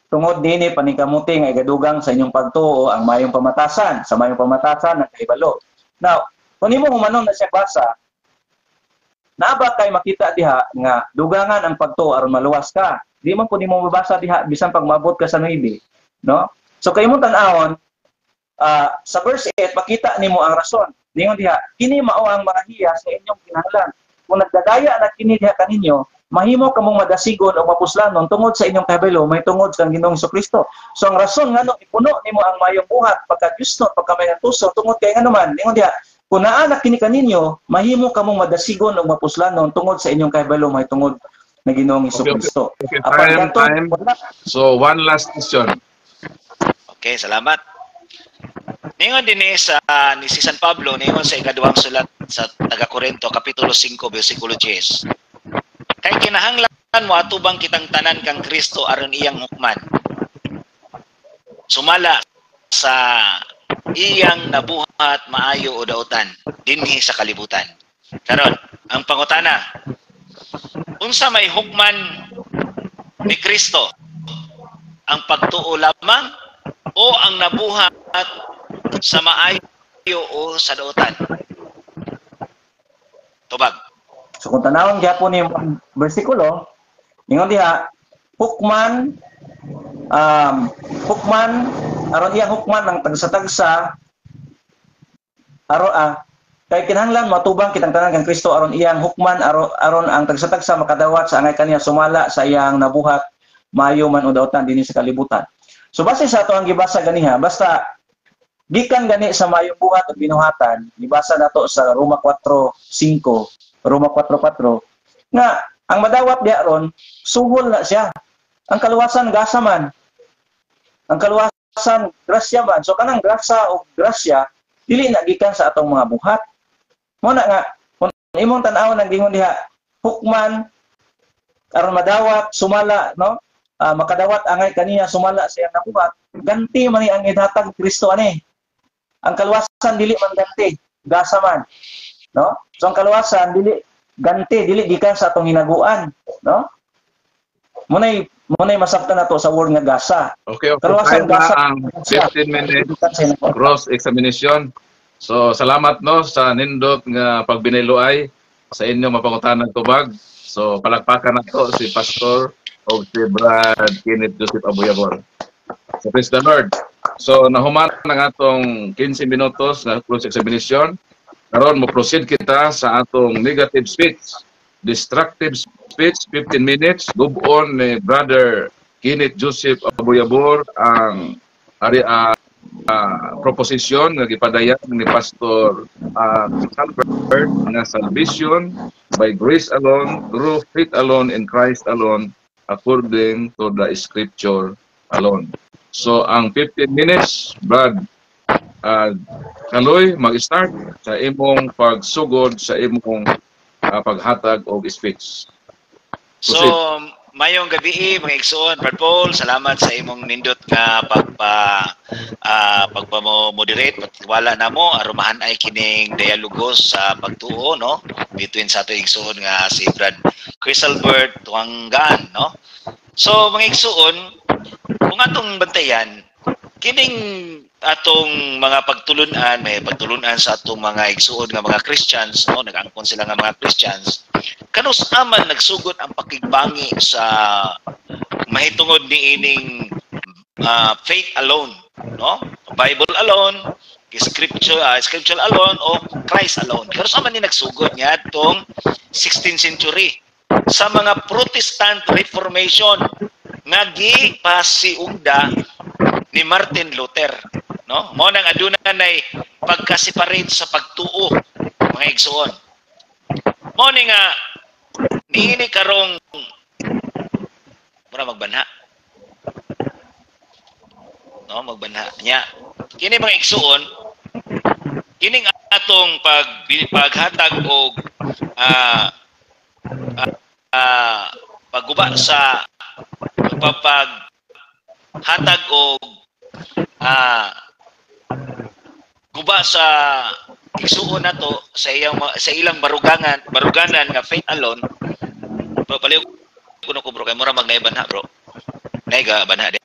tungod dinhi paningkamuti nga igadugang sa inyong pagtuo ang mayong pamatasan, sa mayong pamatasan ang kahibalo. Now, kung imo humanon na siya basa, naba kay makita diha nga dugangan ang pagtuo aron maluwas ka. Di man pud nimo mabasa diha bisan pag maabot ka sa 9, no? So kay mo tan-awon sa verse 8 makita nimo ang rason. Ningon diha, kini mao ang marahiya sa inyong kinahanglan. Kung nagdadaya na kini diha kaninyo, mahimo kamong madasigon o mapuslanon tungod sa inyong kahibalo, may tungod sa Ginoong Hesukristo. So ang rason nganong ipuno nimo ang mayong buhat pagka Dios no, pagka may tuso tungod kay ngano man, ningon diha, kung naa na kini kaninyo, mahimo kamong madasigon o mapuslanon tungod sa inyong kahibalo may tungod na Ginoong Hesukristo. Okay, Apan time, kato, time. wala. So, one last question. Okay, salamat. Ningon din sa ni si San Pablo, ningon sa ikaduhang sulat sa taga-Korinto, Kapitulo 5, versikulo 10. Kay kinahanglan mo atubang kitang tanan kang Kristo aron iyang hukman. Sumala sa iyang nabuhat maayo o dautan dinhi sa kalibutan. Karon, ang pangutana, unsa may hukman ni Kristo? Ang pagtuo lamang o ang nabuhat sa maayo o sa dautan? Tubag. So kung tanawon gyapon ni bersikulo, ingon diha, hukman aron iyang hukman ng tagsa-tagsa kay kinahanglan matubang kitang tanan kang Kristo aron iyang hukman aron ang tagsa-tagsa makadawat sa angay kaniya sumala sa iyang nabuhat maayo man o dautan dinhi sa kalibutan. So base sa ato ang gibasa ganiha, basta gikan gani sa maayong buhat ug binuhatan, gibasa nato sa Roma 4:5, Roma 4:4 nga ang madawat diha ron suhol na siya. Ang kaluwasan gasa man. Ang kaluwasan grasya man. So kanang grasa o grasya dili na gikan sa atong mga buhat. Mo na nga kung imong tan-awon ang gingon diha, hukman aron madawat sumala no? Makadawat angay kaniya sumala sa iyang nabuhat. Ganti man ni ang ihatag Kristo ani. Ang kaluwasan dili man ganti, gasa man. No? So ang kaluwasan dili ganti, dili gikan sa atong hinaguan, no? Munay masabtan nato sa word nga gasa. Okay, Kaluwasan time na gasa ang 15 minutes cross examination. So salamat no sa nindot nga pagbiniloay sa inyo mapangutanan tubag. So palakpakan nato si Pastor o si Brad Kenneth Joseph Abuyabor. So praise the Lord. So nahuman ang atong 15 minutos na cross examination. Karon mo proceed kita sa atong negative speech, destructive speech 15 minutes. Gubon ni Brother Kenneth Joseph Abuyabor ang proposisyon nga gipadayag ni Pastor Albert nga salvation by grace alone, through faith alone, in Christ alone, according to the Scripture alone. So ang 15 minutes, Brad Kaloy, mag-start sa imong pagsugod sa imong paghatag og speech. So, mayong gabi mga igsoon, Brad Paul, salamat sa imong nindot nga pagpa-moderate, pagtiwala namo arumahan ay kining dialogos sa pagtuo no between sa ato igsoon nga si Brad Chris Albert Tuangan no. So mga igsoon, kung atong bantayan kining atong mga pagtulunan, may pagtulunan sa atong mga igsuon nga mga Christians, no, nag-angkon sila nga mga Christians, kanus aman nagsugod ang pakigbangi sa mahitungod ni ining faith alone, no? Bible alone, scripture alone o Christ alone. Kanus aman ni nagsugod niya atong 16th century sa mga Protestant Reformation nga gipasiugda ni Martin Luther, no? Mo nang aduna nay pagka-separate sa pagtuo mga igsoon. Mo ni nga niini karong mura magbanha. No, magbanha nya. Kini mga igsoon, kining atong paghatag og pagguba sa pagpapaghatag og guba sa igsuon nato sa ilang baruganan nga faith alone. Bro, paliw kuno ko bro kay mura magnay banha bro. Nay ga banha diya.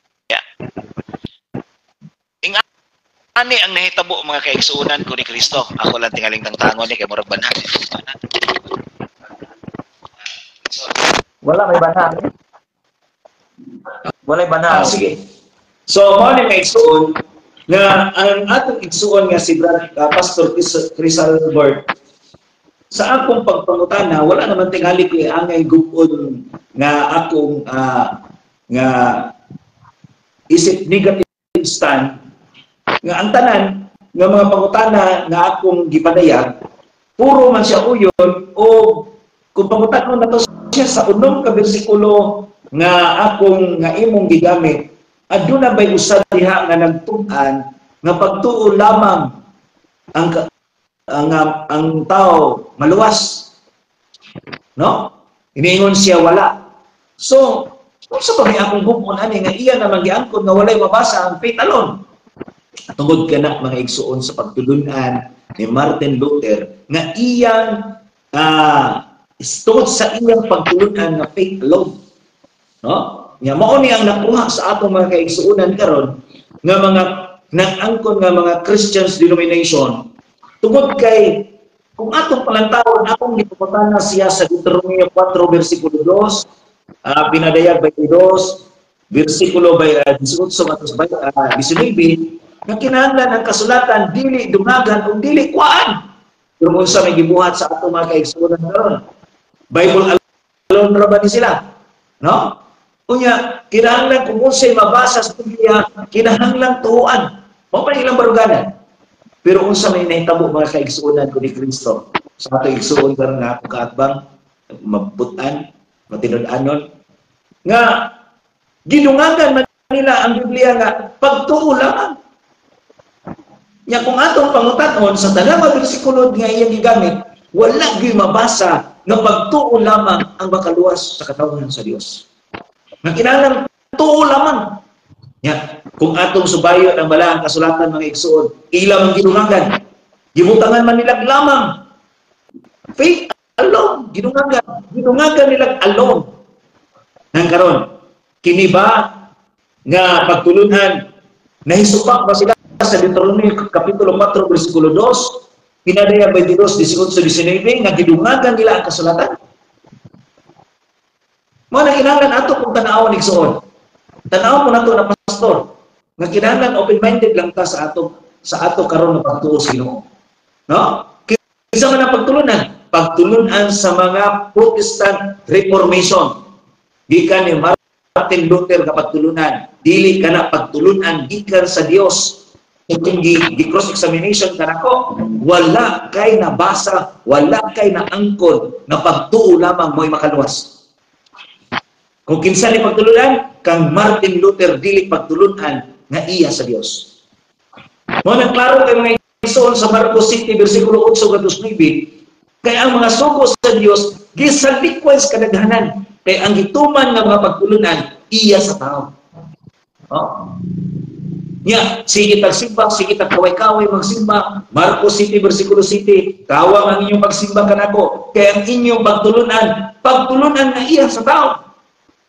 Ani ang nahitabo mga kaigsuonan ko ni Kristo. Ako lang tingaling tangon ni kay mura banha. Wala may banha. Wala may banha. Sige. So, mo ni kaigsuon nga ang atong igsuon nga si Pastor Chris Albert sa akong pagpangutana wala naman tingali ko angay gupon nga akong nga isip negative stand nga ang tanan nga mga pangutana nga akong gipadayag, puro man siya uyon o kung pangutanon na to siya sa unong ka bersikulo nga akong nga imong gigamit, aduna bay usa diha nga nagtun-an nga pagtuo lamang ang tao maluwas. No? Iniingon siya wala. So, kung sa pag akong bukon ani nga iya naman giangkon nga walay mabasa ang faith alone. Tungod ka na mga igsuon sa pagtulunan ni Martin Luther nga iyang tungod sa iyang pagtulunan nga faith alone. No? Nga mao ni ang nakuha sa atong mga kaigsuonan karon nga mga nag-angkon nga mga Christians denomination tungod kay kung atong palantawon akong gipapatana siya sa Deuteronomio 4 versikulo 2 pinadayag 22 versikulo 18 matos 19 nga kinahanglan ang kasulatan dili dumagan o dili kuan kung unsa may gibuhat sa atong mga kaigsuonan karon. Bible alone ra ba ni sila? No? Unya kinahanglan kung unsay mabasa sa Biblia kinahanglan tuuan. Mao pa ilang baruganan. Pero unsa may nahitabo mga kaigsuonan ko ni Kristo sa ato igsuon karon nga ako kaatbang mabutan matinud-anon nga gidungagan man nila ang Biblia nga pagtuo lamang. Nya kung atong pangutan-on sa tanang mga bersikulo nga iyang gigamit, wala gyud mabasa nga pagtuo lamang ang makaluwas sa katawhan sa Dios. Nga kinahanglan tuo lamang. Nya kung atong subayon ang balaang kasulatan mga igsuon, ilang ang gidungagan. Gibutangan man nila lamang. Faith alone, gidungagan nila alone. Nang karon, kini ba nga pagtulunan nahisubak ba sila sa Deuteronomio kapitulo 4 bersikulo 2 pinadaya 22 18-19 nga gidungagan nila ang kasulatan. Mao na kinahanglan ato kung tan-awon igsuon. Tan-awon mo nato na pastor nga kinahanglan open-minded lang ta sa ato karon nga pagtuo sa Ginoo. No? Kinsa man ang pagtulunan? Pagtulunan sa mga Protestant Reformation. Gikan ni Martin Luther nga pagtulunan, dili kana pagtulunan gikan sa Dios. Kung gi-cross examination kanako, wala kay nabasa, wala kay naangkon nga pagtuo lamang mo'y makaluwas. Kung kinsa ni pagtulunan, kang Martin Luther dili pagtulunan nga iya sa Dios. Mo nagklaro kay mga igsoon sa Marcos 7 bersikulo 8 hanggang 9, kay ang mga sugo sa Dios gisalikwas kadaghanan, kay ang gituman nga mga pagtulunan iya sa tao. Oh? Nya, sige tagsimba, sige tagkaway-kaway magsimba. Marcos 7 bersikulo 7, tawag ang inyong pagsimba kanako, kay ang inyong pagtulunan nga iya sa tao.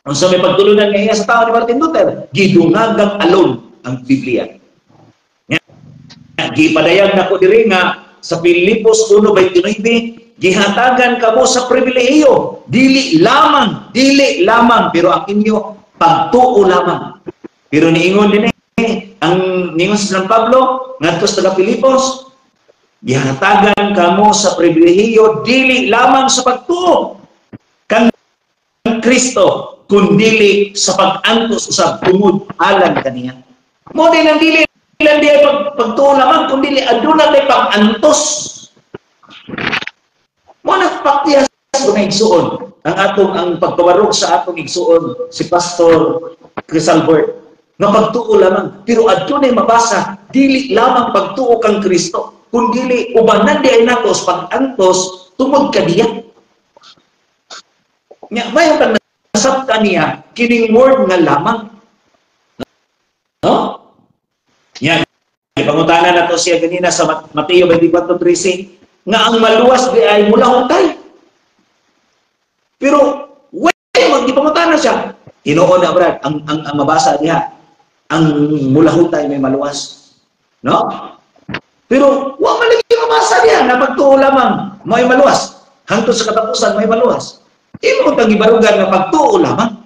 Kung sa may pagtulunan nga iya sa tao ni Martin Luther, gidungagang alone ang Biblia. Nya, gipadayag nako diri nga sa Filipos 1:29, gihatagan kamo sa pribilehiyo, dili lamang, pero ang inyo pagtuo lamang. Pero niingon din ang ningon sa San Pablo ngadto sa taga Filipos, gihatagan kamo sa pribilehiyo dili lamang sa pagtuo kang Kristo kundi sa pag-antos usab tungod alang kaniya. Mo din ang dili lang di pagtuo lamang kundi aduna tay pag-antos. Mo nagpaktiyas ko na igsuon ang pagpabarog sa atong igsuon si Pastor Chris Albert nga pagtuo lamang, pero adunay mabasa dili lamang pagtuo kang Kristo kundi ubanan di ay natos pag-antos tungod kaniya. Nya mayon kang nasabtan niya kining word nga lamang. No? Nya pangutana nato siya ganina sa Mateo 24:13 nga ang maluwas di ay mula huntay. Pero magipangutana siya. Tinuod na brad ang mabasa niya ang mula huntay may maluwas. No? Pero wa man lagi mabasa niya na pagtuo lamang may maluwas. Hangtod sa katapusan may maluwas. Imo tang gibarugan nga pagtuo lamang.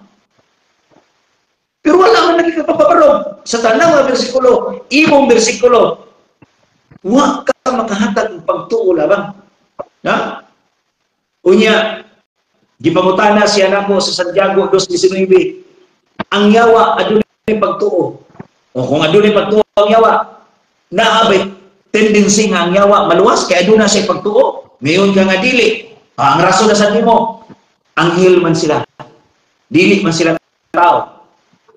Pero wala man lagi kapabarog sa tanang nga bersikulo, imong bersikulo. Wa ka makahatag ng pagtuo lamang. Na? Unya gipangutana siya nako sa Santiago 2:19. Ang yawa adunay pagtuo. O kung adunay pagtuo ang yawa, naabay tendency nga ang yawa maluwas kay aduna siya pagtuo. Ngayon ka nga dili. Ang rason na sabi mo, anghel man sila. Dili man sila tao.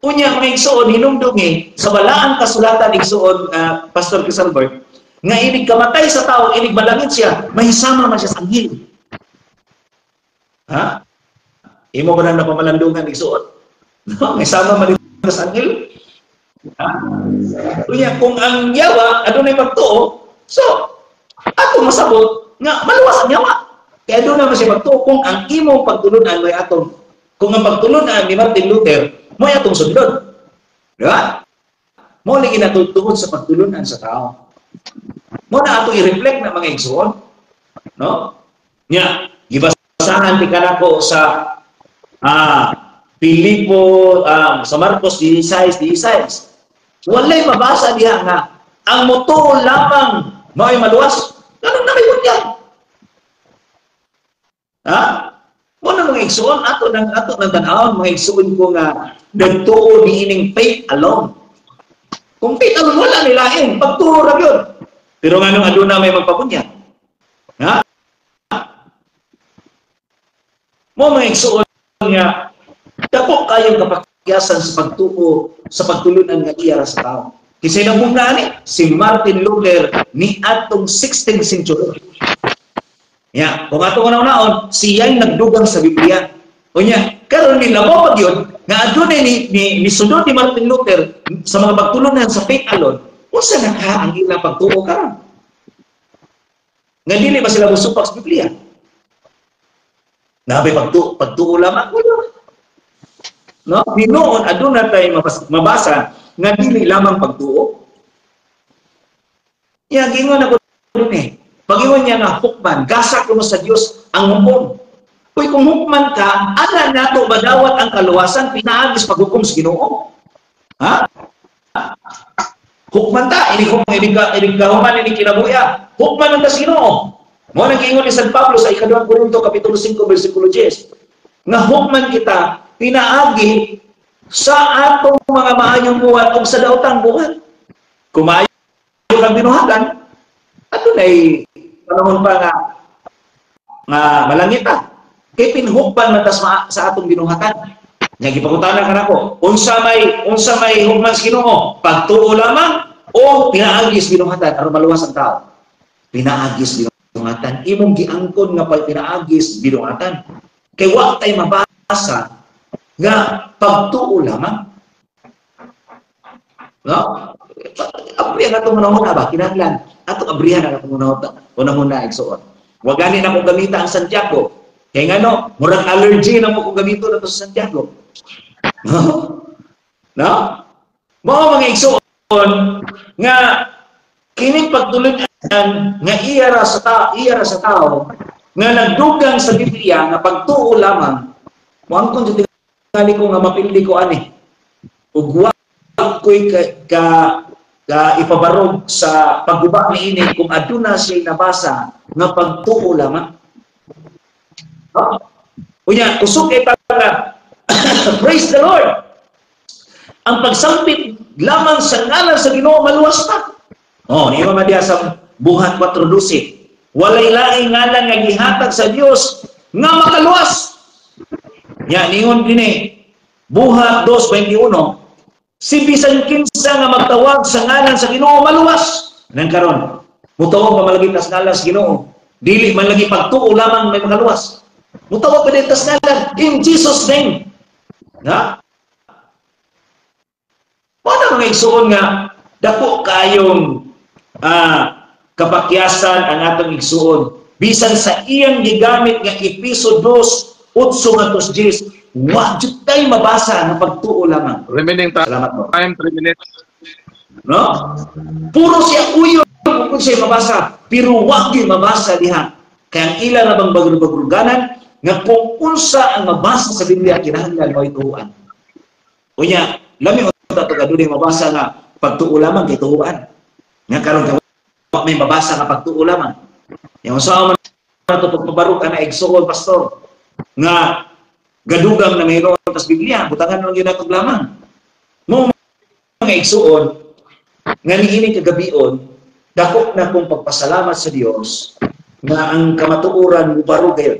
Unya mga igsuon hinumdungi sa balaang kasulatan igsuon Pastor Chris Albert nga inig kamatay sa tao, inig malangit siya, mahisama man siya sa anghel. Ha? Imo ba na napamalandungan igsuon? No, mahisama man sa anghel. Unya kung ang yawa adunay magtuo, so ato masabot nga maluwas ang yawa. Kaya doon naman siya magtuo kung ang imong pagtulunan may atong, kung ang pagtulunan ni Martin Luther mo atong sundon. Diba? Mo lagi natutungod sa pagtulunan sa tao. Mo na ato i-reflect na mga igsoon. No? Nya, gibasahan ti kanako sa Filipo, sa Marcos 16:16. Walay mabasa diha nga ang motuo lamang mao'y maluwas. Ganun na kayo yan. Ha? Mo na mga igsoon ato ng tanawon mga igsoon ko nga nagtuo ni ining faith alone. Kung faith alone wala nilain, pagtuo ra gyud. Pero nganong aduna may magpabunyag. Ha? Mo mga igsoon nga dako kayong kapakyasan sa pagtuo sa pagtulunan nga iya sa tao. Kasi nabong na si Martin Luther ni atong 16th century. Ya, kung ato naon siya'y nagdugang sa Biblia. O niya, karon nila mo pag yun, nga adunay ni sundot ni Martin Luther sa mga pagtulunan sa faith alone, unsa na ka ang ilang pagtuo karon? Nga dili ba sila musupak sa Biblia? Nabi pagtuo lamang wala. No, binoon aduna tay mabasa nga dili lamang pagtuo. Ya gingon ako dun Pag-iwan niya nga hukman, gasa ko sa Diyos ang hukom. Uy, kung hukman ka, ala nato badawat ang kaluwasan, pinaagis paghukom sa Ginoo. Ha? Hukman ta, inig kahuman, inig kinabuya. Hukman ang tas Ginoo. Mo nang ingon ni San Pablo sa ika-2 Korinto, kapitulo 5, versikulo 10. Nga hukman kita, pinaagi sa atong mga maayong buhat o sa daotang buhat. Kumayo kang binuhatan, ato na'y panahon pa nga malangit ta. Kay pinhukpan man tas sa atong binuhatan. Nya gipangutanan kanako, unsa may hukman sa Ginoo? Pagtuo lamang o pinaagis binuhatan aron maluwas ang tao? Pinaagis binuhatan. Imong giangkon nga pinaagis binuhatan. Kay wa tay mabasa nga pagtuo lamang. No? Abrihan atong manahon ba kinahanglan ato abrihan na atong manahon na igsoon. Wa gani na ko gamita ang Santiago. Kay ngano, murag allergy na mo ko gamito na to sa Santiago. No? No? Mao mga igsoon nga kini pagtulunan nga iya sa tao nga nagdugang sa Biblia nga pagtuo lamang mo angkon jud tingali ko nga mapildi ko ani. Ug ko'y ipabarog sa pagguba ni ini kung aduna siya nabasa nga pagtuo lamang. Oh? Unya, usok kay pala, praise the Lord! Ang pagsampit lamang sa ngalan sa Ginoo maluwas pa. Oh, niyo madiya sa buhat 4:12. Walay laing ngalan nga gihatag sa Dios nga makaluwas. Ya, ningon dinhi, buhat 2:21. Si bisan kinsa nga magtawag sa ngalan sa Ginoo maluwas. Nang karon, mutawag pa malagi tas ngalan sa Ginoo. Dili man lagi pagtuo lamang may makaluwas. Mutawag pa din tas ngalan in Jesus name. Ha? Paano mga igsuon nga dako kayong kapakyasan ang atong igsuon bisan sa iyang gigamit nga Episo 2:8-10. Wa jud tay mabasa nga pagtuo lamang. Remaining time 3 minutes. No? Puro siya uyo kung siya mabasa, pero wa gyud mabasa diha. Kaya ang ila na bang bagruganan nga kung unsa ang mabasa sa Biblia kinahanglan mo ituuan. Unya, lami unta to kaduli mabasa nga pagtuo lamang kay tuuan. Nga karon wa may mabasa nga pagtuo lamang. Yang usaha man nato pagpabarog ana igsuon pastor nga gadugang na mayroon tas Biblia, butangan lang yun natong lamang. Mo mga igsuon, nga niini kagabion, dako na kong pagpasalamat sa Dios nga ang kamatuoran mo baro gayon.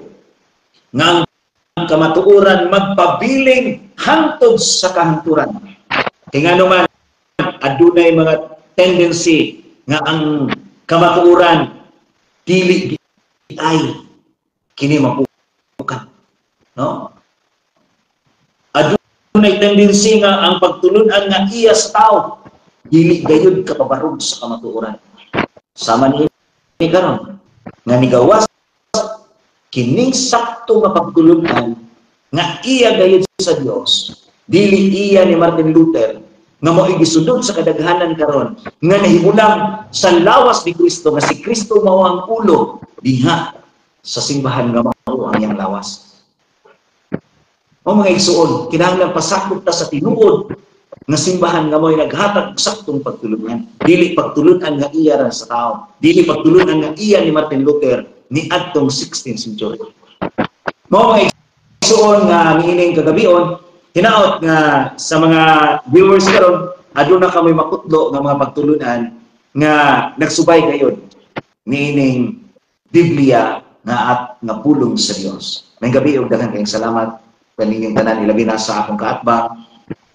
Nga ang kamatuoran magpabiling hangtod sa kahangturan. Kaya naman adunay mga tendency nga ang kamatuoran dili ay kini mapukan, no? Adunay tendency nga ang pagtulunan nga iya sa tao dili gayud kapabarog sa kamatuoran. Sama ni karon nga nigawas kining sakto nga pagtulunan nga iya gayud sa Dios, dili iya ni Martin Luther nga mo'y gisudod sa kadaghanan karon nga nahimulang sa lawas ni Kristo nga si Kristo mao ang ulo diha sa simbahan nga mao ang iyang lawas. O mga igsuon, kinahanglan pasakop ta sa tinuod nga simbahan nga mo'y naghatag og saktong pagtulunan. Dili pagtulunan nga iya ra sa tao, dili pagtulunan nga iya ni Martin Luther ni adtong 16th century. Mo mga igsuon nga niining kagabion, hinaot nga sa mga viewers karon aduna kami makutlo nga mga pagtulunan nga nagsubay gayud niining Biblia nga at nga pulong sa Dios. May gabi og daghang kayong salamat kaninyong tanan, ilabi na sa akong kaatbang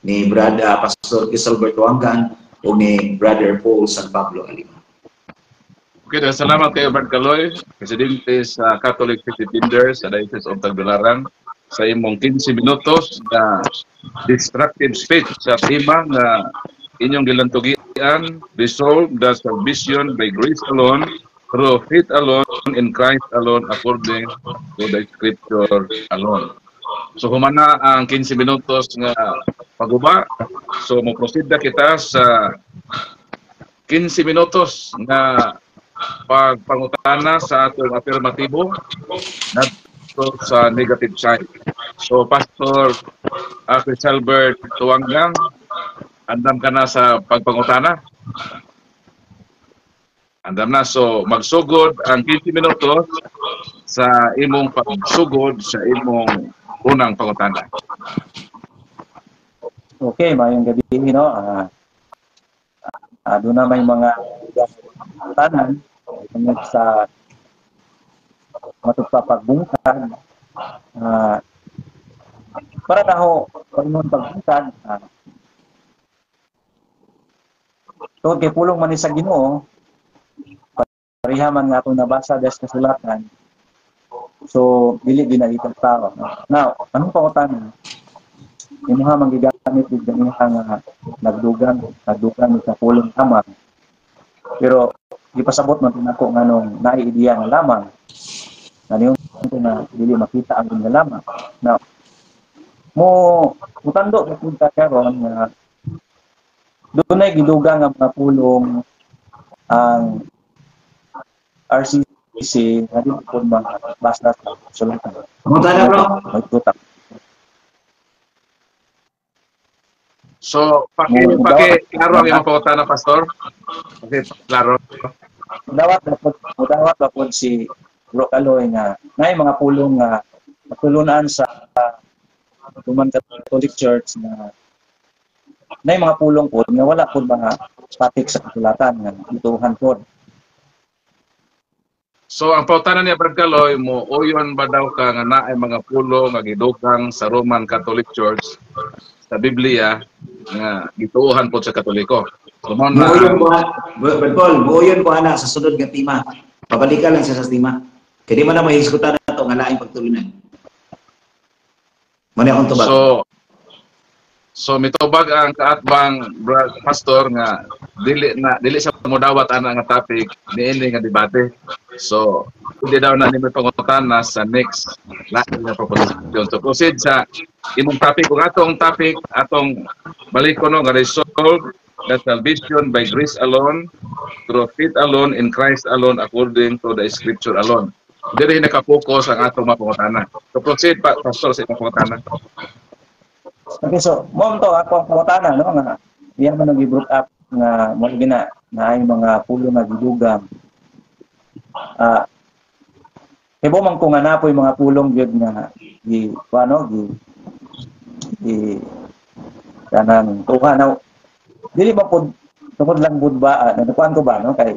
ni Pastor Gisalbert Tuangan o ni Brother Paul San Pablo Alima. Okay, salamat kayo Brad Caloy, Presidente sa Catholic City Defenders sa Diocese of Tagbilaran, sa imong 15 minutos na destructive speech sa tema na inyong gilantugian, resolve the salvation by grace alone, through faith alone, in Christ alone, according to the Scripture alone. So humana ang 15 minutos nga paguba. So mo-proceed na kita sa 15 minutos na pagpangutana sa atong afirmatibo nadto sa negative side. So Pastor Chris Albert Tuangang, andam ka na sa pagpangutana? Andam na. So magsugod ang 15 minutos sa imong pagsugod sa imong unang pangutana. Okay, mayong gabi, no? Doon na may mga tanan sa matugpapagbungkag. Para na ho, pagnoon pagbungkag, so, kay pulong man sa Ginoo, parihaman nga itong nabasa des kasulatan, so, dili ginalitang tao. Now, anong pangutan? Yung mga magigamit yung ganyan nga nagdugan sa pulong lamang. Pero, ipasabot man din ako nga nung naiidiya ng lamang. Na dili makita ang nga lamang. Now, mutando ka karon nga doon ay gidugang ang mga pulong ang RCC na din po mga basta sa sulatan. Mutana bro. Magtutak. So, klaro ang imong pangutana, Pastor? Okay, klaro. Mudawat na po si Bro Caloy nga may mga pulong nga matulunan sa Roman Catholic Church na may mga pulong po nga wala po mga static sa kasulatan nga ituhan po. So, ang pautana niya, Brad Caloy, mo uyon ba daw ka nga naay mga pulong nga gidukang sa Roman Catholic Church sa Biblia nga gituuhan po sa Katoliko? So, buoyon ko ana sa sunod nga tema. Pabalikan lang siya sa tema. Kaya di man na mahisgutan na ito nga laing pagtulunan. Muna akong tubag. So mitubag ang kaatbang Pastor nga dili sa modawat ana nga topic niini nga debate. So hindi daw na nimo pangutana sa next lain nga proposition. So proceed sa imong topic ug atong topic atong balik ko no nga resolve that salvation by grace alone, through faith alone, in Christ alone, according to the Scripture alone. Dili naka-focus ang atong mapangutana. So proceed pa Pastor sa imong pangutana. Okay, so mo to ako ang pangutana no nga diyan man nag-brought up nga mo gina na ay mga pulong nga gidugang. Ibo man ko nga napoy mga pulong gyud nga gi kanang tuha na dili ba pud tungod lang bud ba nakuan ko ba no kay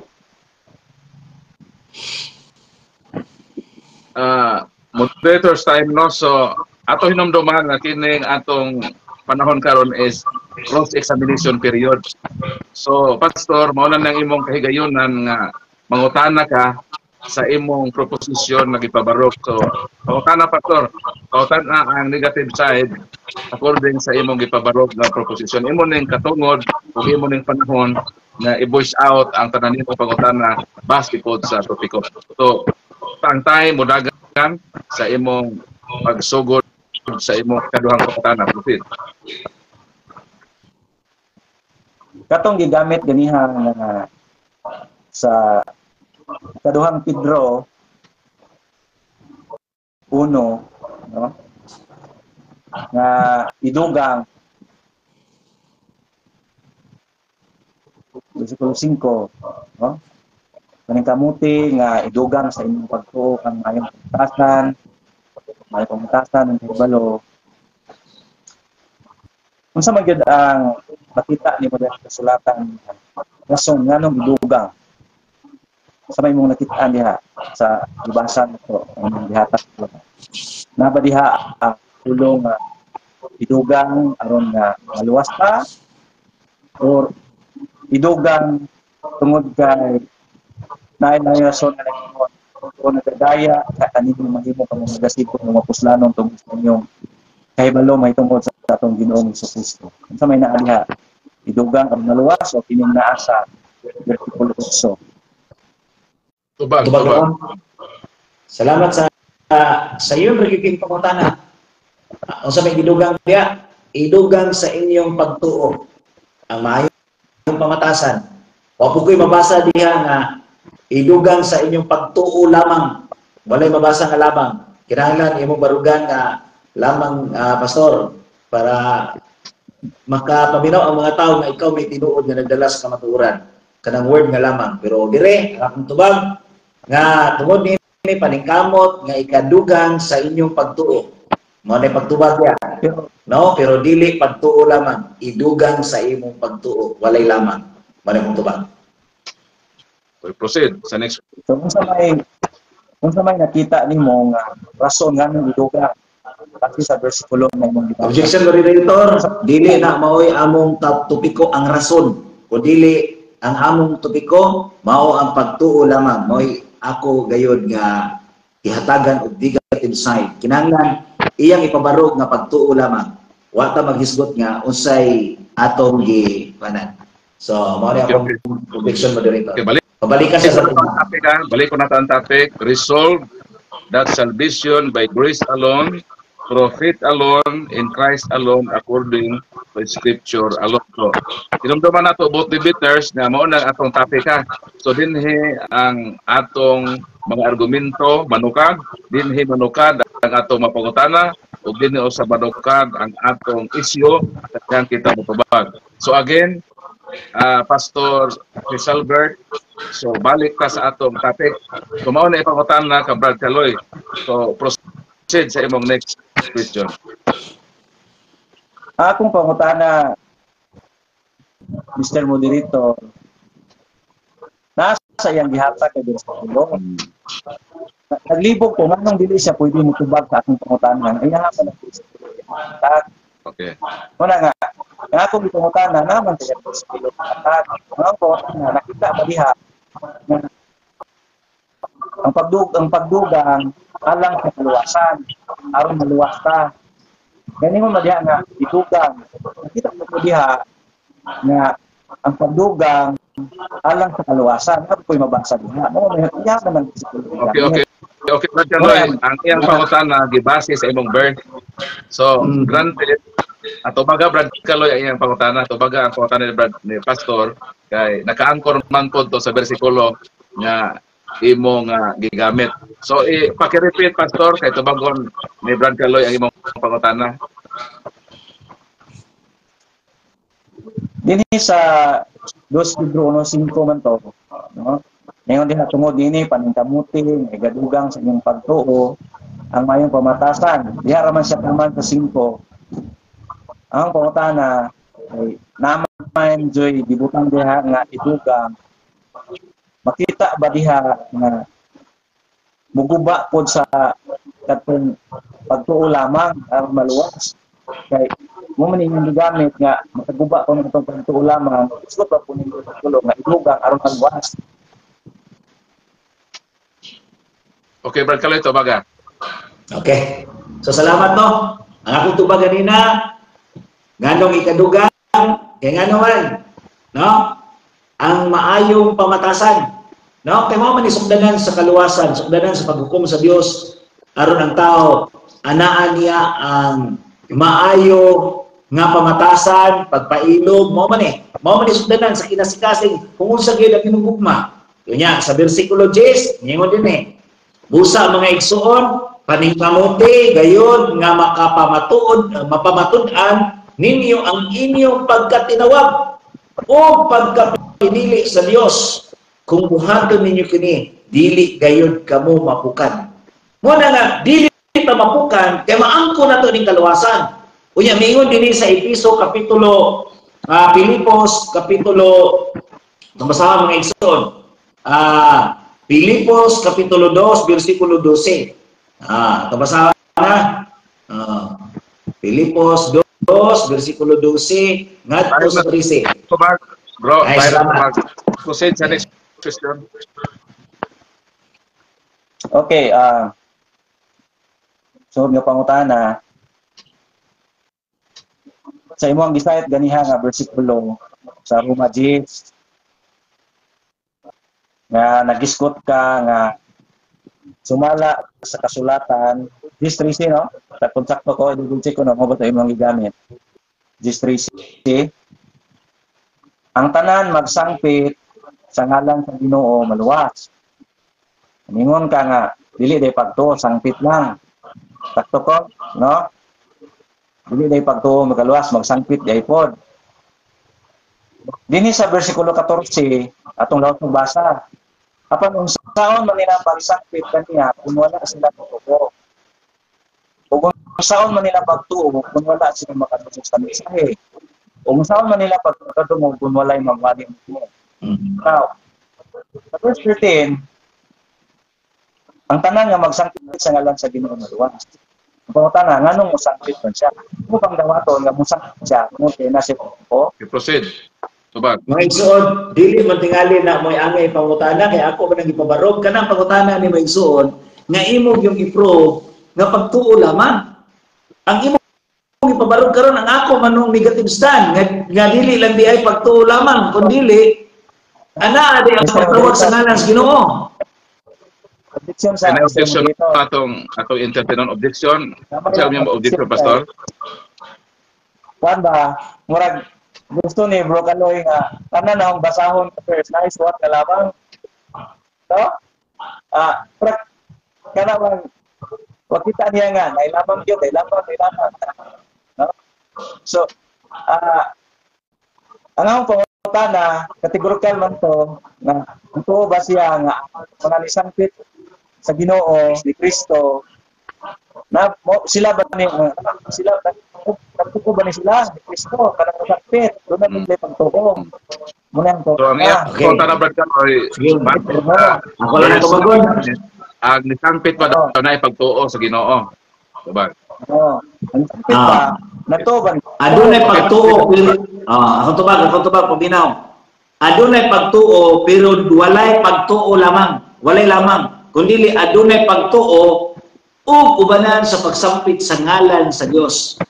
moderators time no, so ato hinumduman nga kining atong panahon karon is cross examination period. So pastor, mao na nang imong kahigayonan nga mangutana ka sa imong proposition na gipabarok. So pangutana pastor, pangutana ang negative side according sa imong gipabarok nga proposition. Imo ning katungod ug imo ning panahon na i-voice out ang tanan nimong pangutana base pod sa topiko. So tangtay mo dagan sa imong pagsugod sa imong kaduhang pangutana, proceed. Katong gigamit ganiha nga sa kaduhang Pedro 1 no, nga idugang versikulo 5 no, kaning kamuti nga idugang sa inyong pagtuo kang mayong pamutasan ng kabalo. Unsa man gyud ang makita nimo sa kasulatan rason nganong idugang? Sa may mong nakitaan diha sa libasan ko ang gihatag ko. Na ba diha tulong idugang aron nga maluwas ta or idugang tungod kay naay rason nga naging o nagdaya sa kanimo mahimo kang magasiguro ng mapuslanon tungod sa inyong kahibalo may tungkol sa atong Ginoong Jesucristo. Unsa may naa diha? Idugang ang naluwas o kining naa sa versikulo 8. Tubag. Salamat sa iyong pagiging pangutana. Unsa may idugang diha? Idugang sa inyong pagtuo ang maayong pamatasan. Wa po ko'y mabasa diha nga idugang sa inyong pagtuo lamang. Walay mabasa nga lamang. Kinahanglan imong barugan nga lamang pastor para makapaminaw ang mga tao nga ikaw may tinuod nga nagdala sa kamatuoran. Kanang word nga lamang. Pero dire, akong tubag nga tungod ni paningkamot nga ikadugang sa inyong pagtuo. Mao na pagtubag ya. No, pero dili pagtuo lamang, idugang sa imong pagtuo, walay lamang. Mao na tubag. We'll proceed sa next. So unsa may nakita nimo nga rason nganong idugang kasi sa bersikulo nga imong gibasa? Objection, moderator, dili na mao'y among topiko ang rason. Kung dili ang among topiko, mao ang pagtuo lamang. Mao'y ako gayod nga ihatagan og negative side. Kinahanglan iyang ipabarog nga pagtuo lamang. Wa ta maghisgot nga unsay atong gipanan. So, mao ni akong objection, moderator. Okay, Pabalik ka sa balik ko na ang topic. Resolve that salvation by grace alone, through faith alone, in Christ alone, according to Scripture alone. So, tinumduman nato both debaters na mao na atong topic ha. So dinhi ang atong mga argumento manukad, dinhi manukad ang atong mapangutana ug dinhi sa manukad ang atong isyu at kita motubag. So again, Pastor Chris Albert, so balik ka sa atong topic. So mao na ipangutana ka Brad Kaloy. So proceed sa imong next question. Akong pangutana, Mr. Moderator, nasa iyang gihatag kay bersikulo. Naglibog ko nganong dili siya pwede motubag sa akong pangutana. Ay nga pala bersikulo. Okay. Una nga, ang akong pangutana naman sa bersikulo. Ang pangutana nakita ba diha ang pagdugang alang sa kaluwasan aron maluwas ta. Gani mo madiha nga itugang. Nakita mo diha nga ang pagdugang alang sa kaluwasan. Ako ko'y mabasa diha. Mo iya naman bersikulo. Okay, Brad Kaloy, ang iyang pangutana gibase sa imong verse. So, granted, atubaga Brad Kaloy ang iyang pangutana, atubaga ang pangutana ni Pastor kay naka-anchor man pod to sa bersikulo nga imong gigamit. So, paki-repeat Pastor kay tubagon ni Brad Kaloy ang imong pangutana. Dinhi sa 2 Pedro 1:5 man to, no? Ngayon din tungod dinhi paningkamuti, may gadugang sa inyong pagtuo, ang mayong pamatasan. Diha raman siya naman sa 5. Ang pangutana ay naman joy gibutang diha nga idugang. Makita ba diha nga muguba po sa katong pagtuo lamang ang maluwas. Kay mo man yung gigamit nga makaguba ko ng itong pagtuo lamang, isot pa po ninyo tulo nga ilugang aron maluwas. Okay, Brad Kaloy, baga. Okay. So salamat no. Ang akong tubag ganina, nganong ikadugang, kaya nga naman, no? Ang maayong pamatasan, no? Kaya mo man isugdanan sa kaluwasan, sugdanan sa paghukom sa Dios aron ang tao anaan niya ang maayo nga pamatasan, pagpailog, mo man isugdanan sa kinasikasing kung unsa gyud ang hinugma. Kunya sa bersikulo 10, ningon din busa mga igsuon, paningkamuti gayon nga mapamatud-an ninyo ang inyong pagkatinawag o pagkapinili sa Dios. Kung buhaton ninyo kini, dili gayon kamo mapukan. Muna nga, dili pa mapukan, kaya maangko na to ning kaluwasan. Unya, mingon din sa Episo, kapitulo, Pilipos, kapitulo, basahan mga igsoon, Pilipos, kapitulo 2, versikulo 12. Basahan na. Pilipos 2, versikulo 12, ngadto sa 13. Bro, ay, salamat. Proceed sa next question. Okay, so nga pangutana sa imong gisayat ganiha nga bersikulo sa Roma 10 nga nagiskot ka nga sumala sa kasulatan 10:13 no? Tapos sakto ko i-check ko na mo ba ito imong gigamit 10:13 ang tanan magsangpit sa ngalan sa Ginoo maluwas. Ningon ka nga dili day pagtuo sangpit lang. Sakto ko, no? Dili day pagtuo magaluwas magsangpit day pod. Dinhi sa bersikulo 14 atong laot basa. Apan unsaon man nila pagsangpit kaniya kung wala sila pagtuo. Ug unsaon man nila pagtuo kung wala sila makadusog sa mensahe. Ug unsaon man nila pagkadungog kung walay magwali mo. Now, sa verse 13, ang tanan nga magsangpit sa ngalan sa Ginoo maluwas. Ang pangutana, nganong musangpit man siya? Kung pang dawaton nga musangpit siya, munti na siya po. Okay, proceed. Tubag. Mga igsoon, dili man tingali na mo'y angay pangutana, kaya ako man ang ipabarog ka ng pangutana ni mga igsoon, nga imog yung i-prove nga pagtuo lamang. Ang imong ipabarog karon ang ako manong negative stand, nga dili lang di ay pagtuo lamang, kundi dili, ana di ang pagtawag sa ngalan sa Ginoo. Objection sa objection atong entertain objection. Sa imong objection, Pastor. Kuan ba, murag gusto ni Bro Kaloy nga tanan na ang basahon first nice what na lamang. No? Kana man wag kita niya nga nailamang gyud lamang. No? So ang akong pangutana kategorikal man to na tuo ba siya nga mga nisangpit sa Ginoo ni Kristo na sila ba ni sila nagtuko ba ni sila ni Kristo kanang sakpit do na nila pagtuo muna to. So ang iya pangutana Brad Kaloy, Ako lang tumagon. ang nisangpit pa daw na ipagtuo sa Ginoo. Tubag. Ang sakpit pa natuban Adunay pagtuo ako tubag pabinaw. Adunay pagtuo pero walay pagtuo lamang, walay lamang. Kundi adunay pagtuo ug ubanan sa pagsampit sa ngalan sa Dios.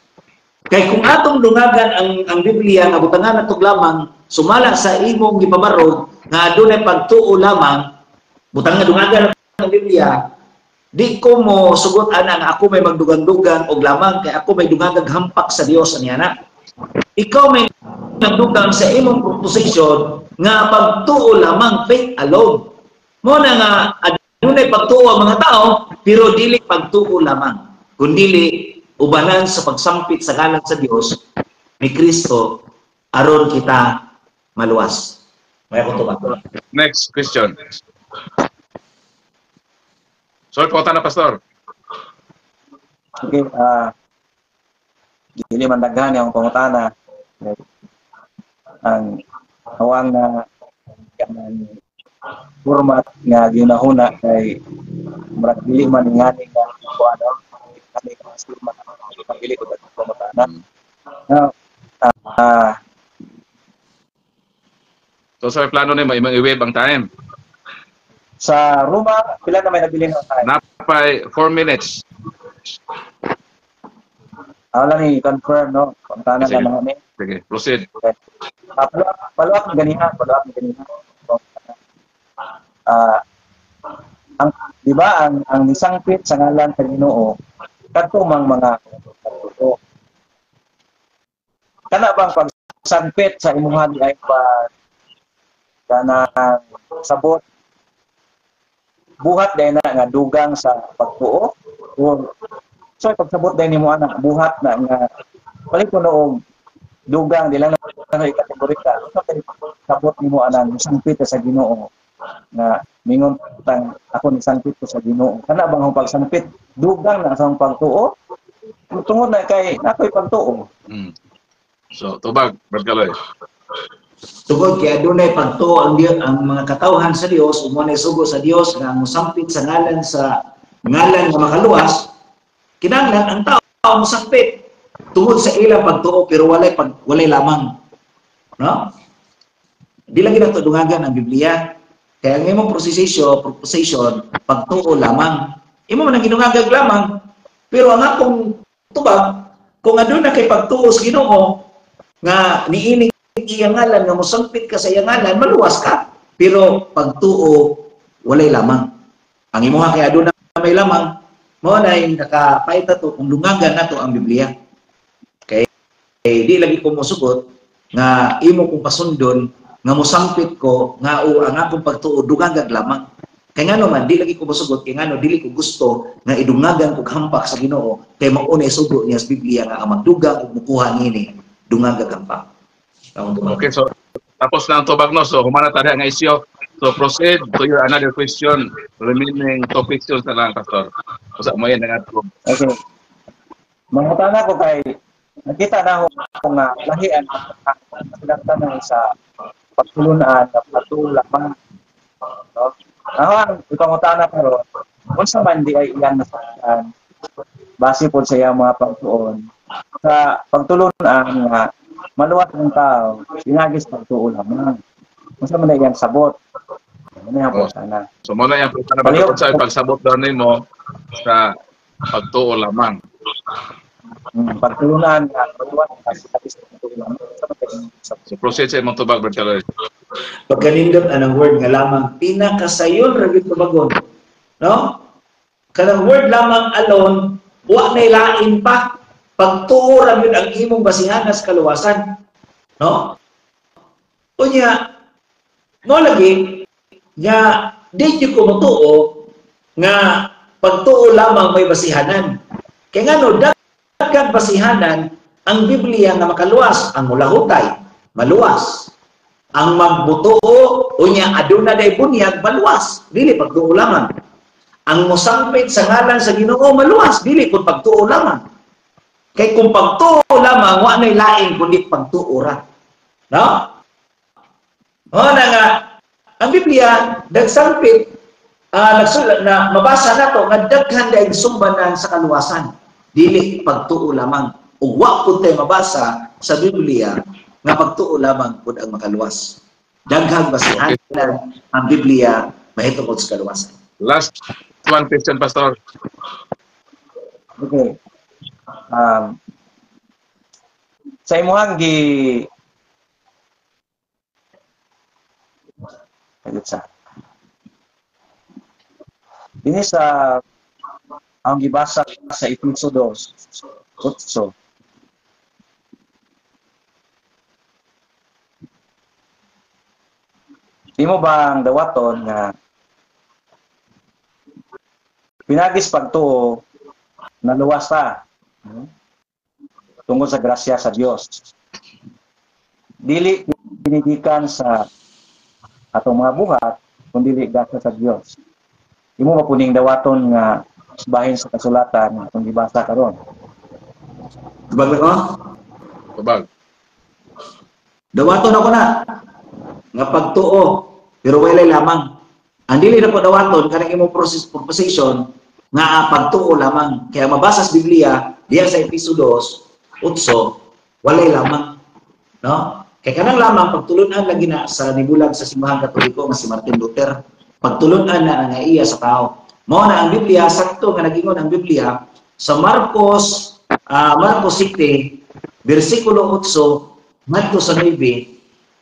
Kay kung atong dungagan ang Biblia nga butangan nato lamang sumala sa imong gipabarog nga adunay pagtuo lamang, butangan dungagan ang Biblia, di ko mo sugot ana nga ako may magdugang-dugang og lamang kay ako may dungagag hampak sa Dios aniya na. Ikaw may nagdugang sa imong proposition nga pagtuo lamang, faith alone. Mo na nga adunay pagtuo ang mga tao pero dili pagtuo lamang kundi ubanan sa pagsampit sa ngalan sa Dios ni Kristo aron kita maluwas. May ako tubag. Next question. Sorry po na Pastor. okay dili man daghan ang pangutana ang awang na kanang format nga ginahuna kay murag dili man ngani nga ko ano kami kasi man pagili ko sa pamatanan. So sa plano ni may i-wave ang time. Sa Roma, pila na may nabili ng time? Napay 4 minutes. Wala ni confirm, no? Pagtanan Sige. na namin. Sige, proceed. Okay. Paluak ng ganihan. Di ba, ang nisangpit sa ngalan sa Ginoo, kadto mang mga pagtuo. Kana bang pagsangpit sa imuhan ay kanang sabot buhat dahil na nga dugang sa pagtuo so pagsabot dahil nimo anak buhat na nga balik ko noong dugang di lang na ikategori ka sabot nimo anak sangpit sa Ginoo na mingon tang ako ni sangpit ko sa Ginoo kana bang ang pagsangpit dugang na sa pagtuo tungod na kay nakoy pagtuo. So tubag Berkaloy. Tungod kay adunay pagtuo ang mga katawhan sa Dios umo nay sugo sa Dios nga mosampit sa ngalan nga makaluwas kinahanglan ang tao mosampit tungod sa ilang pagtuo pero walay lamang, no? Di lagi nato dungagan ang Biblia kaya ang imong proposition pagtuo lamang imo man ang ginungagag lamang pero ang akong tubag kung aduna kay pagtuo sa Ginoo nga niini iyang ngalan nga mosampit ka sa iyang ngalan maluwas ka pero pagtuo walay lamang ang imuha kay aduna may lamang mao nay nakapaita to kung lungagan nato ang Biblia kay di lagi ko mosugot nga imo kong pasundon nga mosampit ko nga ang akong pagtuo dungagag lamang kay ngano man di lagi ko mosugot kay ngano dili ko gusto nga idungagan kog hampak sa Ginoo kay mao nay sugo niya sa Biblia nga ang magdugang ug mukuha ngini dungagag hampak. Okay, so tapos na ang tubag no. So humana tayo nga isyo. So proceed to your another question. Remaining 2 questions na lang, Pastor. Usa mo yan nga to. Okay. Mangutana ko kay nakita na ako nga lahian ang sa pagtulunan at patulamang. No? Ang ipangutana ko unsa man di ay iyan nasaktan base po sa iyang mga pagtuon sa pagtulunan nga maluwas ng tao, sinagis pagtuo lamang. Unsa man iyang sabot? Ano yan po sana? So muna yung sa pagsabot daw nimo sa pagtuo lamang. Pagtulunan nga maluwas ng sinagis pagtuo lamang. So proceed sa imong tubag, Berkaloy. Pagkanindot anang word nga lamang pinakasayon ra gyud tubagon, no? Kanang word lamang alone wa nay lain pa pagtuo ra gyud ang imong basihan sa kaluwasan, no? Unya mo lagi nga di gyud ko motuo nga pagtuo lamang may basihanan kay ngano daghan basihanan ang Biblia nga makaluwas ang mulahutay maluwas ang magbutuo unya aduna day bunyag maluwas dili pagtuo lamang ang mosampit sa ngalan sa Ginoo maluwas dili pud pagtuo lamang kay kung pagtuo lamang wa nay lain kundi pagtuo ra, no? Na nga ang Biblia dagsampit nagsulat na mabasa nato nga daghan daig sumbanan sa kaluwasan dili pagtuo lamang ug wa pud tay mabasa sa Biblia nga pagtuo lamang pud ang makaluwas daghang basihan ang Biblia mahitungod sa kaluwasan. Last one question, Pastor. Okay. Sa imuhang ini sa ang gibasa sa Efeso 2:8. Imo bang dawaton nga pinagis pagtuo naluwas ta tungod sa grasya sa Dios. Dili dinidikan sa atong mga buhat kundi dili grasya sa Dios. Imo mapuning dawaton nga bahin sa kasulatan atong gibasa karon. Tubag ko? Tubag. Dawaton ako na nga pagtuo pero walay lamang ang dili na po dawaton kanang imong proposition nga pagtuo lamang. Kaya mabasa sa Biblia diya sa Episodo 8, walay lamang, no? Kaya kanang lamang pagtulunan lagi na sa nibulag sa simbahan Katoliko nga si Martin Luther. Pagtulunan na nga iya sa tao. Mao na ang Biblia sakto nga nagingon ang Biblia sa Marcos 7 bersikulo 8 ngadto sa 9,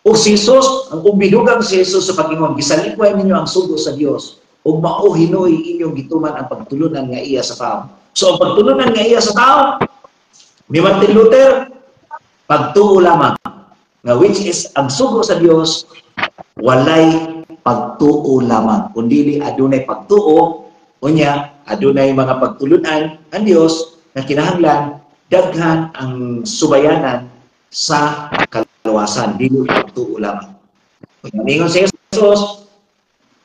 o si Jesus, ang bidugang si Jesus sa pag-ingon, gisalikwa ninyo ang sugo sa Dios ug mao hinuoy inyong gituman ang pagtulunan nga iya sa tao. So ang pagtulunan nga iya sa tao ni Martin Luther, pagtuo lamang, nga which is ang sugo sa Dios walay pagtuo lamang, kundi adunay pagtuo unya adunay mga pagtulunan ang Dios nga kinahanglan daghan ang subayanan sa kaluwasan, dili pagtuo lamang. Ningon si Jesus,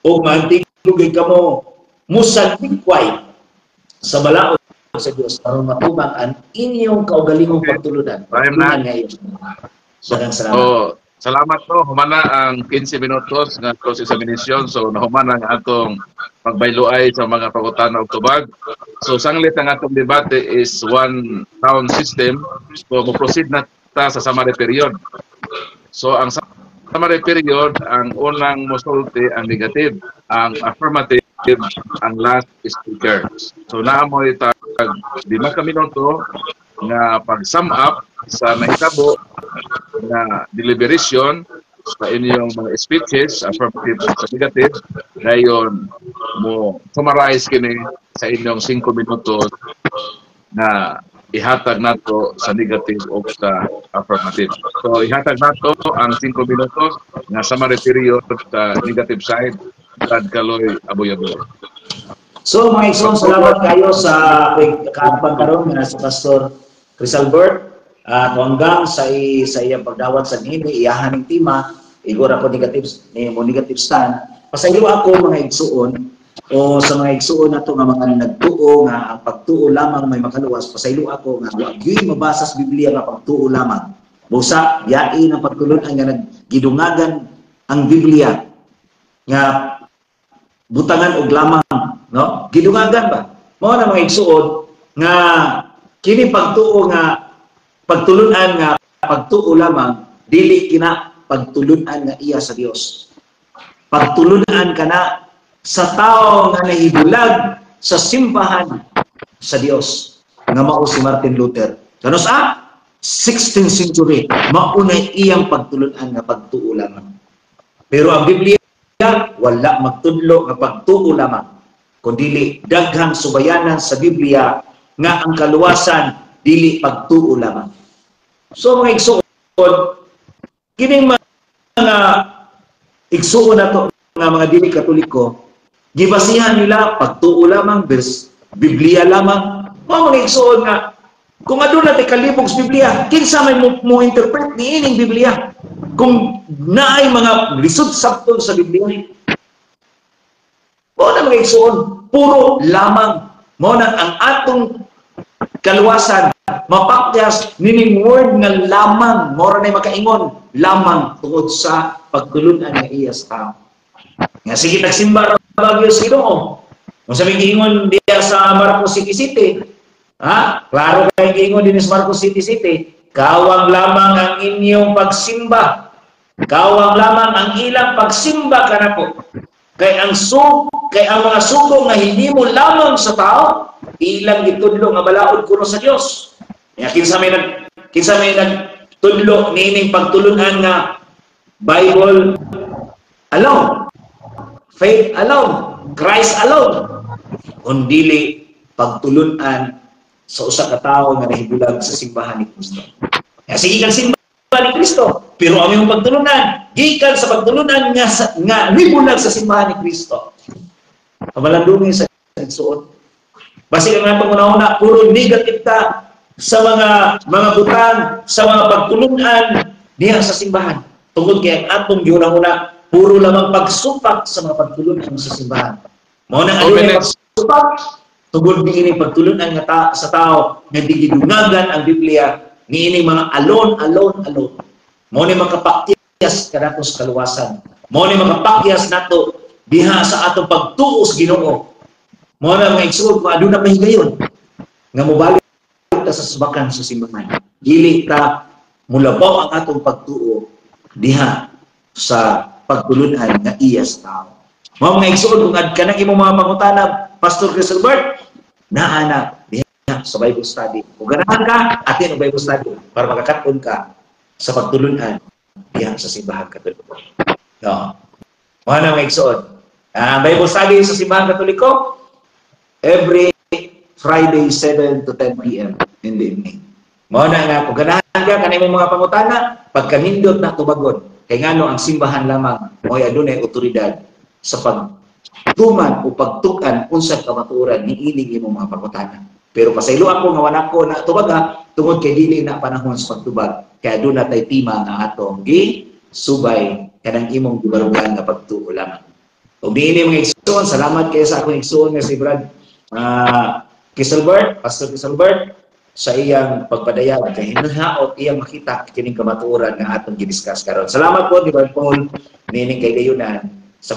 o mantigugay ka mo, musaltikway sa balaod sa Diyos para matubang ang inyong kaugalingong pagtulunan. Pagtulunan ngayon. Salamat. Salamat po. Humana ang 15 minutos nga close examination. So, nahumana ang atong pagbayloay sa mga pangutana og tubag. So, sanglit ang atong debate is one town system. So, mo-proceed na ta sa summary period. So, ang summary period, ang unang mosulti ang negative, ang affirmative, ang last speaker. So, naamoy tag 5 minuto nga pag-sum up sa nahitabo na deliberation sa inyong mga speeches, affirmative at negative, dayon mo summarize kini sa inyong 5 minutos na ihatag nato sa negative o sa affirmative. So ihatag nato ang 5 minutos na summary period sa negative side kad kaloy aboy-aboy. So mga igsoon, salamat kayo sa pagkaroon nga si Pastor Chris Albert at hanggang sa iyang pagdawat sa nini iyahan ng tema igora ko negative stand. Pasaylo ako mga igsoon o sa mga igsuon nato nga mga nagtuo nga ang pagtuo lamang may makaluwas. Pasaylo ako nga wa gyud mabasa sa Biblia nga pagtuo lamang. Busa yain ang pagtulon nga naggidungagan ang Biblia nga butangan og lamang, no? Gidungagan ba? Mao na mga igsuon nga kini pagtuo nga pagtulunan nga pagtuo lamang dili kina pagtulunan nga iya sa Dios. Pagtulunan kana sa tao nga nahibulag sa simbahan sa Dios nga mao si Martin Luther. Kano sa 16th century mao na iyang pagtulunan nga pagtuo lamang. Pero ang Biblia wala magtudlo nga pagtuo lamang, kundi daghang subayanan sa Biblia nga ang kaluwasan dili pagtuo lamang. So mga igsuon, kining mga igsuon nato nga mga dili Katoliko, gibasihan nila pagtuo lamang versus Biblia lamang. Mga igsuon nga kung aduna tay kalibog sa Biblia, kinsa may mo interpret ni ining Biblia? Kung naay mga lisod sabton sa Biblia, mo na mga igsuon, puro lamang. Mo na ang atong kaluwasan mapakyas nining word nga lamang, mo ra nay makaingon lamang tungod sa pagtulunan nga iya sa tao. Nga sige nagsimba ra bagyo sa Ginoo. Kung sabi giingon diya sa Marcos City, ha? Klaro kay giingon din sa Marcos City, kawang lamang ang inyong pagsimba. Kawang lamang ang ilang pagsimba kanako. Kay ang mga sugo nga hindi mo lamang sa tao, ilang gitudlo nga balaod kuno sa Dios. Ya kinsa may nagtudlo nining pagtulunan nga Bible alone, faith alone, Christ alone, kundi pagtulunan sa usa ka tawo nga nahibulag sa simbahan ni Kristo. Ya sige kang simbahan ni Kristo, pero ang imong pagtulunan gikan sa pagtulunan nga nahibulag sa simbahan ni Kristo. Kamalandungi sa igsuon. Basi nga itong una-una, puro negative ta sa mga butang, sa mga pagtulunan diha sa simbahan. Tungod kay ang atong giuna-una, puro lamang pagsupak sa mga pagtulunan sa simbahan. Mao nang ano pagsupak, tungod niini pagtulunan nga sa tao nga digidungagan ang Biblia, niini mga alone. Mao ni makapakyas kadako sa kaluwasan. Mao ni makapakyas nato diha sa atong pagtuo sa Ginoo. Mao na mga igsoon kung aduna mahigayon nga mobalik ta sa subakan sa simbahan. Dili ta mulabaw ang atong pagtuo diha sa pagtulunan nga iya sa tao. Mao mga igsoon kung kanang imong mga pangutana Pastor Chris Albert, naa diha sa Bible study. Kung ganahan ka, atin ang Bible study para makakaton ka sa pagtulunan diha sa simbahan Katoliko. No. Mao na mga igsoon. Ang Bible study sa simbahan Katoliko every Friday 7 to 10 p.m. in the evening. Mao na nga kung ganahan ka kanang mga pangutana, pagkanindot na tubagon. Kay ngano ang simbahan lamang mo'y adunay otoridad sa pagtuman o pagtukan unsang kamatuoran ni ining imong mga pangutana. Pero pasaylo ako nga wala ko na tubaga tungod kay dili na panahon sa pagtubag. Kay aduna tay tema nga atong subay kanang imong gibarugan nga pagtuo lamang. Ug diini mga igsoon, salamat kayo sa akong igsoon nga si Brad Kiselbert, Pastor Kiselbert, sa iyang pagpadayag kay hinahaot iyang makita kining kamatuoran nga atong gidiscuss karon. Salamat po di Brad Paul nining kay gayunan sa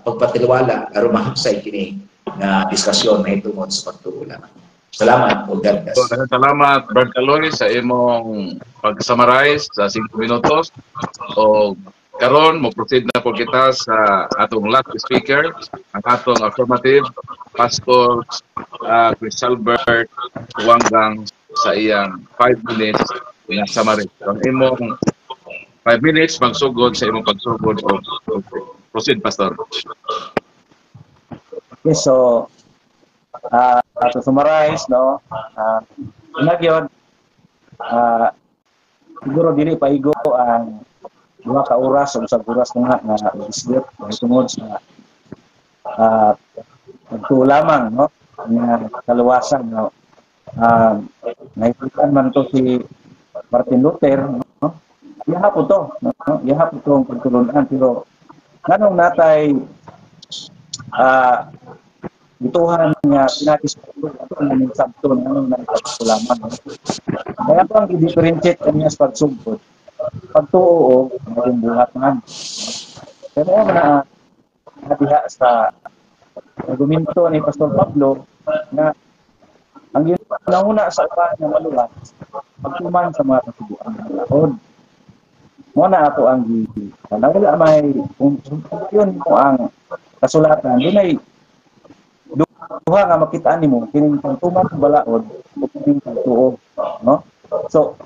pagpatiliwala aron mahusay kini nga diskusyon na tungod sa pagtuo lamang. Salamat po, God bless. So, salamat Brad Kaloy sa imong pag-summarize sa 5 minutos. O karon mo proceed na po kita sa atong last speaker, ang atong affirmative Pastor Chris Albert Tuwanggang sa iyang 5 minutes na summary. Ang imong 5 minutes magsugod sa imong pagsugod o proceed Pastor. Okay, so to summarize, no, nagyod, siguro dili paigo ang 2 ka oras o sa oras nga islit tungod sa pagtuo lamang, no, nga kaluwasan, no. Nahipitan man to si Martin Luther, no, yaha po to, no, yaha po to ang pagtulunan, pero nganong natay ituhan nga pinakis ko ang sabto nganong natay lamang, no. Kaya po ang i-differentiate kaniya sa pagsugod pagtuo o maging buhat man. Pero na diha sa argumento ni Pastor Pablo na ang ginuna sa upan nga maluwas pagtuman sa mga kasubuan ng laod. Mo na ato ang wala may kung yun mo ang kasulatan dunay duha nga makitaan nimo kining pagtuman sa balaod ug kining pagtuo, no? So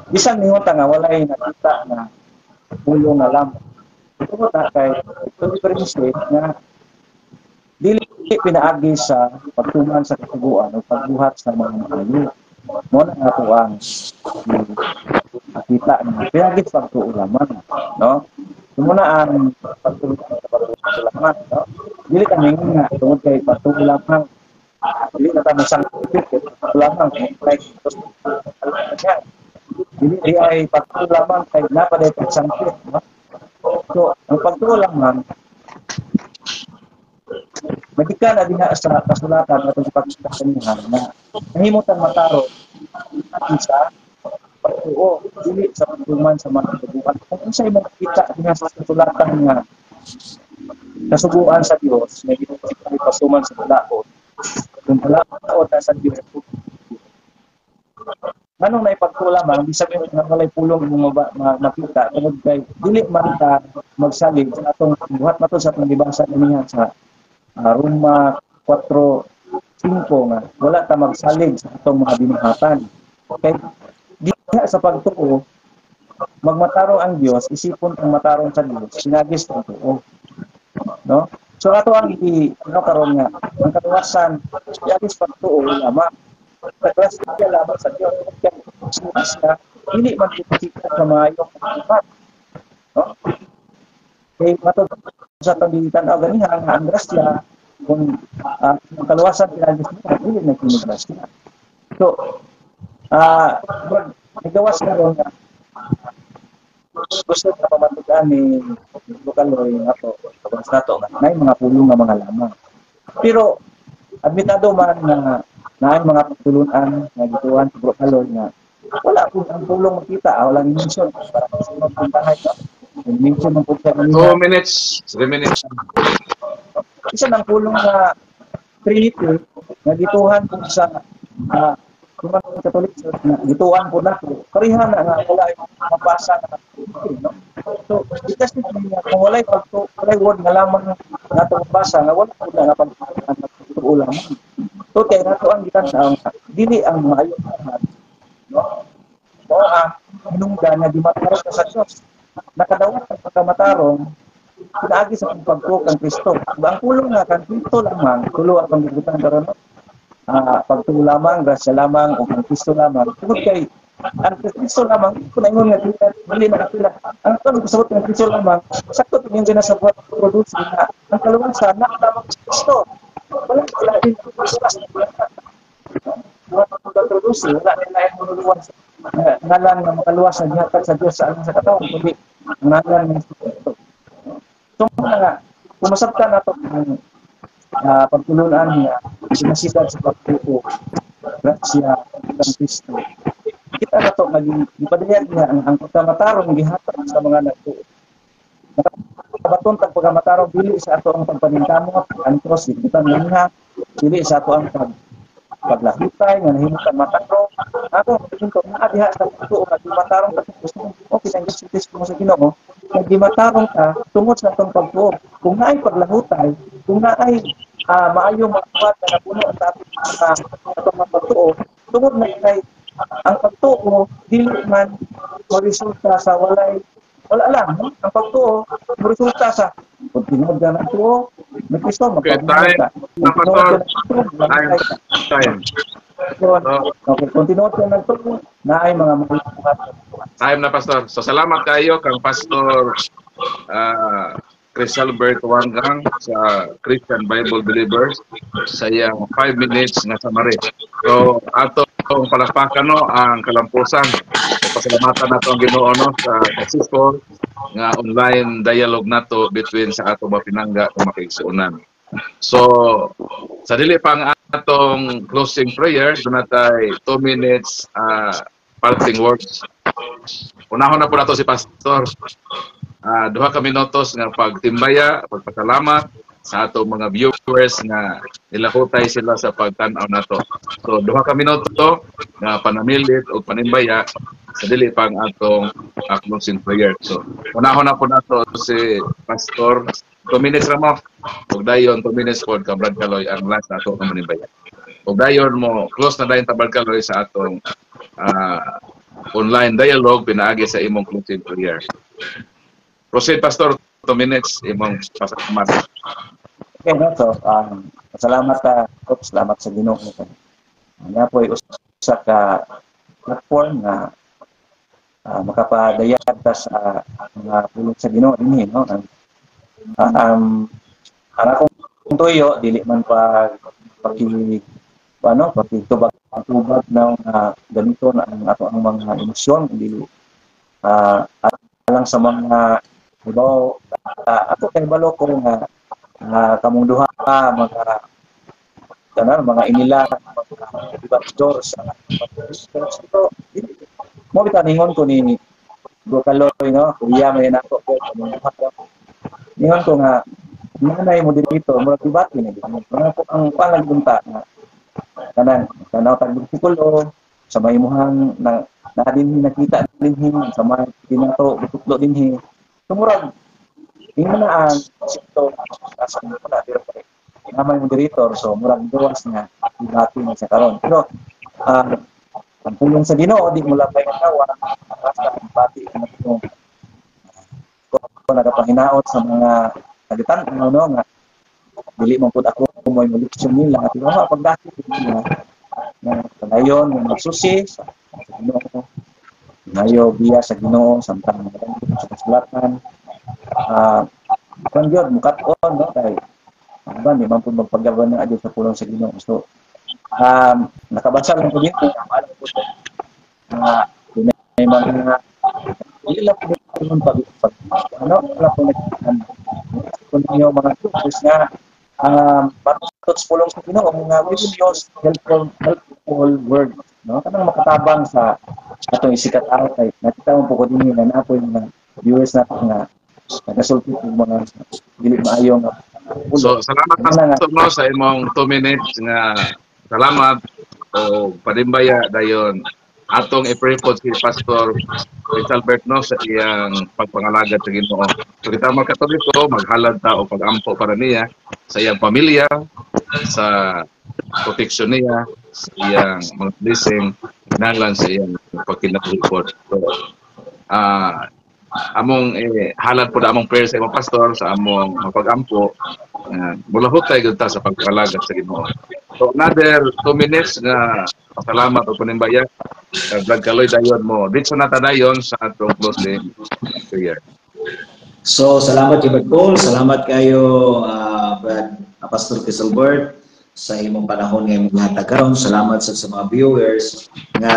bisan ningon ta nga walay nakita na pulo nga lamang. Ito ta kay differentiate nga dili pinaagi sa pagtuman sa kasuguan o pagbuhat sa mga maayo. Mo na ato ang nakita nga pinaagi sa pagtuo lamang, no? Muna ang pagtuo sa lamang, no? Dili kami nga tungod kay pagtuo lamang dili na ta masangkit lamang kay dili ay pagtuo lamang kay napaday pagsangkit, no? So ang pagtuo lamang magika na diha sa kasulatan at sa pagkakanihan na nahimutan mataro sa pagtuo dili sa pagtuman sa mga kasuguan. Kung unsay makita diha sa kasulatan nga kasuguan sa Dios may pasuman sa balaod kung balaod na sa Dios manong na ipagtuo lamang bisag nga walay pulong imong makita tungod kay dili man ta magsalig sa atong buhat nato sa pangbasa kaniya sa Roma 4:5 nga wala ta magsalig sa atong mga binuhatan. Kay diha sa pagtuo magmatarong ang Dios, isipon ang matarong sa Dios, sinagis ang tuo. No? So ato ang karon nga ang katuwasan sinagis pagtuo lamang. Pagklas niya lamang sa Dios kaya sinas na hindi man kita sa mayong pagtupat. No? Kay matod sa tangitan ganiha nga ang grasya kung ang kaluwasan pinagis niya dili na kinograsya. So nagawas na ron nga gusto na pamatugan ni Kaloy ato kabas nato nga may mga pulong nga mga lamang. Pero admitado man na naay mga pagtulunan nga gituan sa Kaloy nga wala po ang pulong makita, wala ni mission para sa mga pantahay, no? mention ng punta 2 kanina. minutes, 3 minutes. Isa ng pulong na Trinity, na gituhan po sa Roman Catholic Church, na gituhan po na po, parihan na nga wala yung mabasa na no? So, because kung walay word nga lamang nato mabasa, nga wala po na pag-ulam. So, kaya nato ang gitanaw, dili ang maayo na no? O hinungdan na di matarong ka sa Diyos. Nakadawat ang pagkamatarong, pinaagi sa pagpagko kang Kristo. Ang pulong nga kang Kristo lamang, tulo at panggibutan karon pagtulo lamang, grasya lamang, o kang Kristo lamang. Tungod kay ang Kristo lamang, kung naingon nga mali na kapila. Ang tanong kasabot ng Kristo lamang, sakto yung ginasabot produce na ang kaluwasan na lamang sa Kristo. Wala din ito wala produce, wala nila yung manuluwan sa ngalan na makaluwas na dihatag sa Diyos sa katawan, kundi ngalan ng Kristo. So, kumasabta na ito ang pagtulunan niya, sinasikat sa pagpupo, grasya ng Kristo. Kita na ito, ipadayag niya ang pagkamatarong gihatag sa mga nagtuo. Nakabaton tag pagkamatarong, dili sa ato ang pagpanintamot, ang cross, kita niya, dili sa ato ang paglahitay, nga nahimutan matarong. Ako, ito, naadiha sa pagtuo, nagdimatarong ka, okay, ang Diyos mo sa Ginoo, nagdimatarong ka, tungod sa itong pagtuo. Kung naay paglahutay, kung naay maayong makuhat na napuno sa itong pagtuo, tungod na kay ang pagtuo, dili man resulta sa wala lang, no? Ang pagtuo, resulta sa kung tinod ka ng tuo, may Kristo, magpapinod ka. Time. Kung tinod ka ng tuo, na ay mga makuhat. Time na, Pastor. So, salamat kayo kang Pastor Chris Albert Wanggang sa Christian Bible Believers sa iyang 5 minutes nga summary. So, ato palakpakan no ang kalampusan. So, pasalamatan nato ang Ginoo no sa successful nga online dialogue nato between sa ato mapinangga ug makaigsuonan. So, sa dili pa ang atong closing prayer, dunay 2 minutes parting words. Unahon na po nato si Pastor. 2 ka minutos nga pagtimbaya, pagpasalamat sa ato mga viewers nga nilahutay sila sa pagtan-aw nato. So 2 ka minuto nga panamilit o panimbaya sa dili pang atong closing prayer. So unahon na po nato si Pastor 2 minutes ra mo. Ug dayon 2 minutes pod ka Brad Kaloy ang last nato nga manimbaya. Ug dayon mo close na dayon ta Brad Kaloy sa atong online dialogue pinaagi sa imong closing prayer. Proceed, Pastor. 2 minutes, imong pasalamat. Okay, no? So, salamat Coach, salamat sa Ginoo. Nga po ay usa ka platform na makapadayag ta sa mga pulong sa Ginoo dinhi, no? Ang akong tuyo, dili man pagtubag ng ganito na ang ato ang mga emosyon, dili alang sa mga ibaw ato kay balo ko nga kamong duha mga inila mga pastor sa ito mo bitaningon ko ni Kaloy no kuya may nako ko ningon ko nga nanay mo dito mo tibati ni mga ang palagbunta na kanang tag sikulo sa maymuhang na din nakita dinhi sa mga tinato butlo dinhi tumurag ingana ang sito sa mo na dira pa namay moderator so murag duwas nga ibati na sa karon pero ang pulong sa Ginoo di mo labay nga tawa basta ibati mo ko nagapahinaot sa mga kagitan no nga dili man pud ako mo leksyon nila at mga pagdakit nila na ngayon magsusi sa Ginoo ngayo biya sa Ginoo samtang sa kasulatan kan gyud mukat-on no kay di man pud magpagawan na adyo sa pulong sa Ginoo so nakabasa lang ko dito alam ko may mga ilang pag ano wala po kung yung mga tools nga patutos pulong sa Ginoo mga religious helpful word no kanang makatabang sa atong isikat out kay nakita mo po ko din na napoy mga viewers na nga nagasulti ng mga dili maayo nga So, ulo. salamat Pastor no sa imong 2 minutes nga salamat o padimbaya dayon atong i-pray po si Pastor Chris Albert no sa iyang pagpangalagad sa Ginoo. So kita mga Katoliko maghalad ta o pag-ampo para niya sa iyang pamilya, sa proteksyon niya, sa iyang mga blessing, kinahanglan sa iyang pagkinabuhi. So, among halad po na among prayer sa imong pastor sa among mapag-ampo mulahot tayo gud ta sa pagpalagad sa Ginoo. So another 2 minutes nga pasalamat o panimbaya Brad Kaloy dayon mo dito na tadayon sa atong closing prayer. So, salamat kay Brad Paul, salamat kayo Brad Pastor Chris Albert sa imong panahon nga imong gihatag karon. Salamat sa mga viewers nga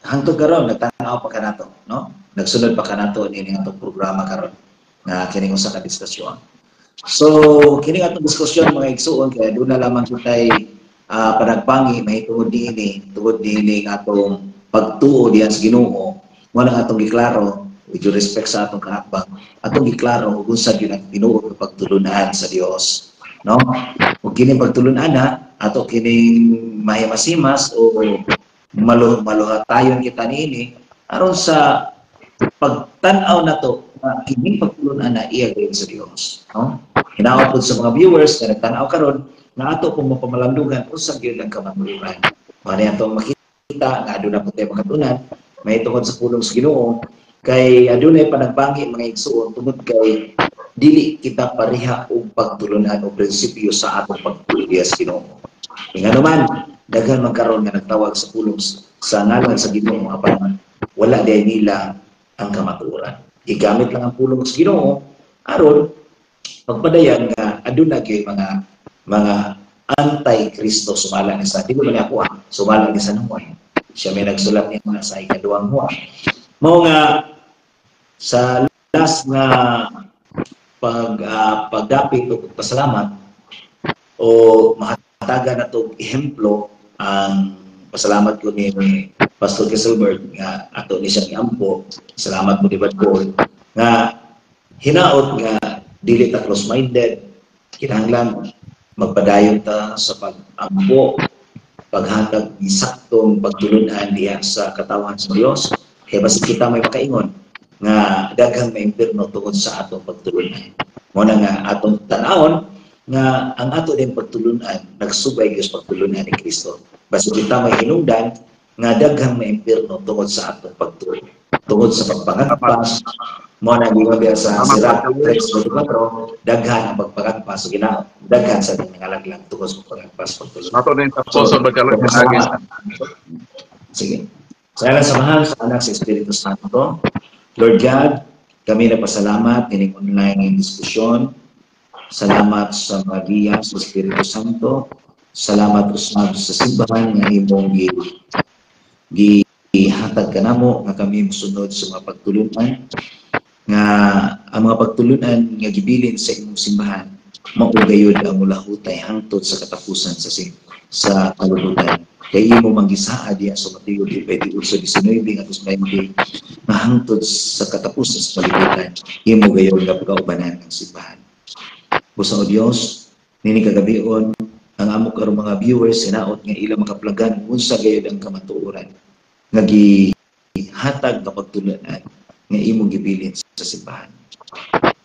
hangtod karon nagtanaw pa kanato, no? Nagsunod pa kanato ini atong programa karon nga kining usa ka diskusyon. So, kining atong diskusyon mga igsuon kay aduna lamang kitay panagpangi may tungod dinhi atong pagtuo diyan sa Ginoo. Mo nang atong giklaro with due respect sa atong kaatbang, atong giklaro kung unsa gyud ang tinuod nga pagtulunan sa Dios, no? Ug kini pagtulunan ato kining mahimasimas o maluhatayon kita niini aron sa pagtan-aw nato nga kining pagtulunan na iya gyud sa Dios, no? Hinaot pud sa mga viewers na nagtan-aw karon na ato pong mapamalandugan unsa gyud ang kamatuoran. Mani atong makita nga aduna pud tay makatunan may tungod sa pulong sa Ginoo kay adunay panagbangi mga igsuon tungod kay dili kita pareha og pagtulunan o prinsipyo sa atong pagtuo sa Ginoo. Nga naman daghan man karon nga nagtawag sa pulong sa ngalan sa Ginoo apan wala day nila ang kamatuoran. Gigamit lang ang pulong sa Ginoo aron pagpadayan nga aduna kay mga anti-Kristo sumala ni sa dili man ako sumala ni sa Juan. Siya may nagsulat niya na sa ikaduhang Juan. Mao nga sa last nga pagdapit o pasalamat o mahatagan na itong ehemplo ang pasalamat ko ni Pastor Kesselberg nga ato ni siyang iampo. Salamat mo di Brad Paul nga hinaot nga dili ta close-minded, kinahanglan magpadayon ta sa pag-ampo, paghatag isaktong pagtulunan diya sa katawan sa Dios. Kaya basta kita may makaingon nga daghang maimpirno tungod sa atong pagtulunan. Muna nga atong tanawon nga ang ato din pagtulunan nagsubay gyud sa pagtulunan ni Kristo. Basta kita may hinungdan nga daghang maimpirno tungod sa atong pagtulon. Tungod sa pagpangagpas mo na giwa sa Sirach 3:4 daghan ang pagpangagpas sa Ginoo. Daghan sa nangalaglang tungod sa pagpangagpas pagtulon. Ato din sa sponsor Brad Kaloy Sige. Sa samahan sa anak sa Espiritu Santo. Lord God, kami nagpasalamat ining online diskusyon. Salamat sa mga diya sa Espiritu Santo. Salamat usab sa simbahan nga imong gihatag kanamo nga kami mosunod sa mga pagtulunan nga ang mga pagtulunan nga gibilin sa imong simbahan maugayod ang mulahutay hangtod sa katapusan sa kalubutan. Kay imo manggisaa diya sa Mateo 20:19 nga 20 nga hangtod sa katapusan sa kalibutan imo gayud nga pagkaubanan ng simbahan. Busa o Dios, nini kagabion ang amo karong mga viewers sinaot nga ila makaplagan unsa gayud ang kamatuoran nga gihatag nga pagtulunan nga imo gibilin sa simbahan.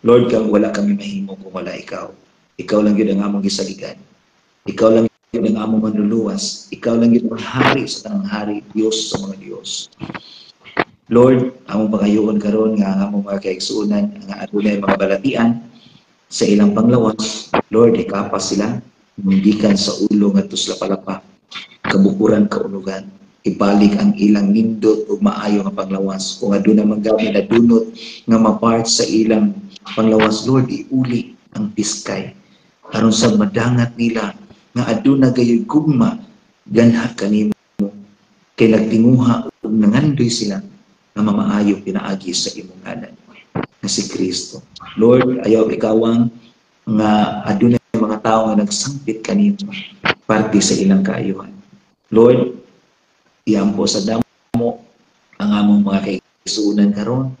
Lord, kang wala kami mahimo kung wala ikaw. Ikaw lang yun ang among gisaligan. Ikaw lang yun ang among manluluwas. Ikaw lang yun ang hari sa tanang hari, Diyos sa mga Diyos. Lord, among pangayoon karon nga ang among mga kaigsuonan, nga adunay mga balatian sa ilang panglawas. Lord, ikapas sila, mundikan sa ulo nga tusla palapa, kabukuran kaunugan, ibalik ang ilang nindot o maayo nga panglawas. Kung aduna manggabi na dunot nga mapart sa ilang panglawas, Lord, iuli ang piskay aron sa madangat nila nga aduna gayoy gugma ganha kanimo kay nagtinguha ug nangandoy sila nga mamaayo pinaagi sa imong ngalan nga si Kristo. Lord, ayaw ikawang nga aduna mga tao nga nagsangpit kanimo parte sa ilang kaayuhan. Lord, iampo sa damo ang among mga kaigsuonan karon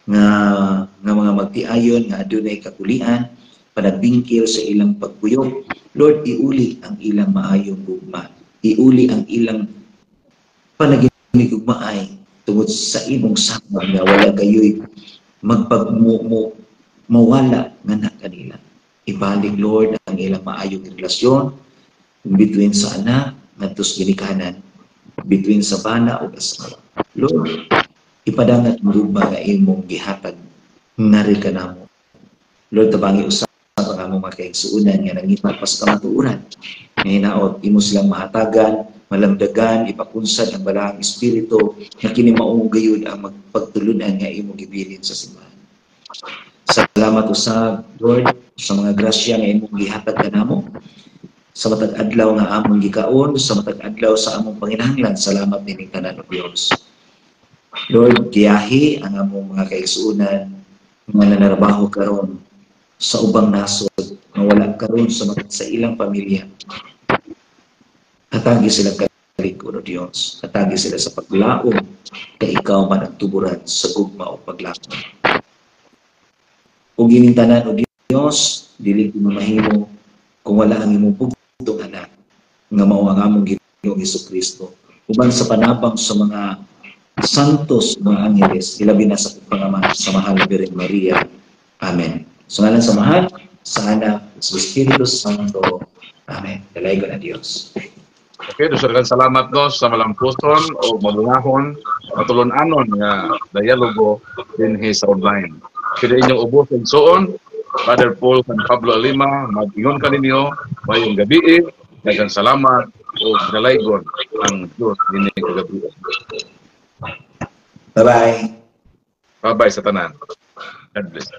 nga mga magtiayon nga adunay kakulian panagbingkil sa ilang pagkuyog. Lord, iuli ang ilang maayong gugma. Iuli ang ilang panaginigugmaay tungod sa imong sama nga wala kayo'y mawala nga na kanila. Ibalik, Lord, ang ilang maayong relasyon between sa anak ngadtos ginikanan, between sa bana ug asawa. Lord, ipadangat mo gugma nga imong gihatag ngari ka namo. Lord, tabangi usab ang among mga kaigsuunan nga nangipat pas kamatuoran. Nga hinaot, imo silang mahatagan, malamdagan, ipakunsad ang balahang espiritu na kini maong gayud ang magpagtulunan nga imo gibilin sa simbahan. Salamat usab, Lord, sa mga grasya nga imong gihatag kanamo. Sa matag adlaw nga among gikaon, sa matag adlaw sa among panginahanglan, salamat nining tanan o Dios. Lord, giyahi ang among mga kaigsuunan nga nanarabaho karon sa ubang nasod nga wala karon sa ilang pamilya. Katagi sila kalikod o Diyos. Katagi sila sa paglaom kay ikaw man ang tuburan sa gugma o paglaom. Kung gining tanan o Diyos, dili ko mahimo kung wala ang imong bugtong anak nga mao ang among Ginoong Hesukristo. Uban sa panabang sa mga santos mga angeles, ilabi na sa pagpangama sa mahal na Birhen Maria. Amen. So ngalan sa mahal, sa anak, sa Espiritu Santo. Amen. Dalay ko na Diyos. Okay, dusagan salamat no sa malampuson o malungahon matulon-anon nga dialogo dinhi sa online. Kaya inyong ubos ang suon, Father Paul San Pablo Lima, mag-ingon ka ninyo, mayong gabi, daghang salamat o dalaygon ang Diyos dinhi kagabi. Bye-bye. Bye-bye sa tanan. God bless.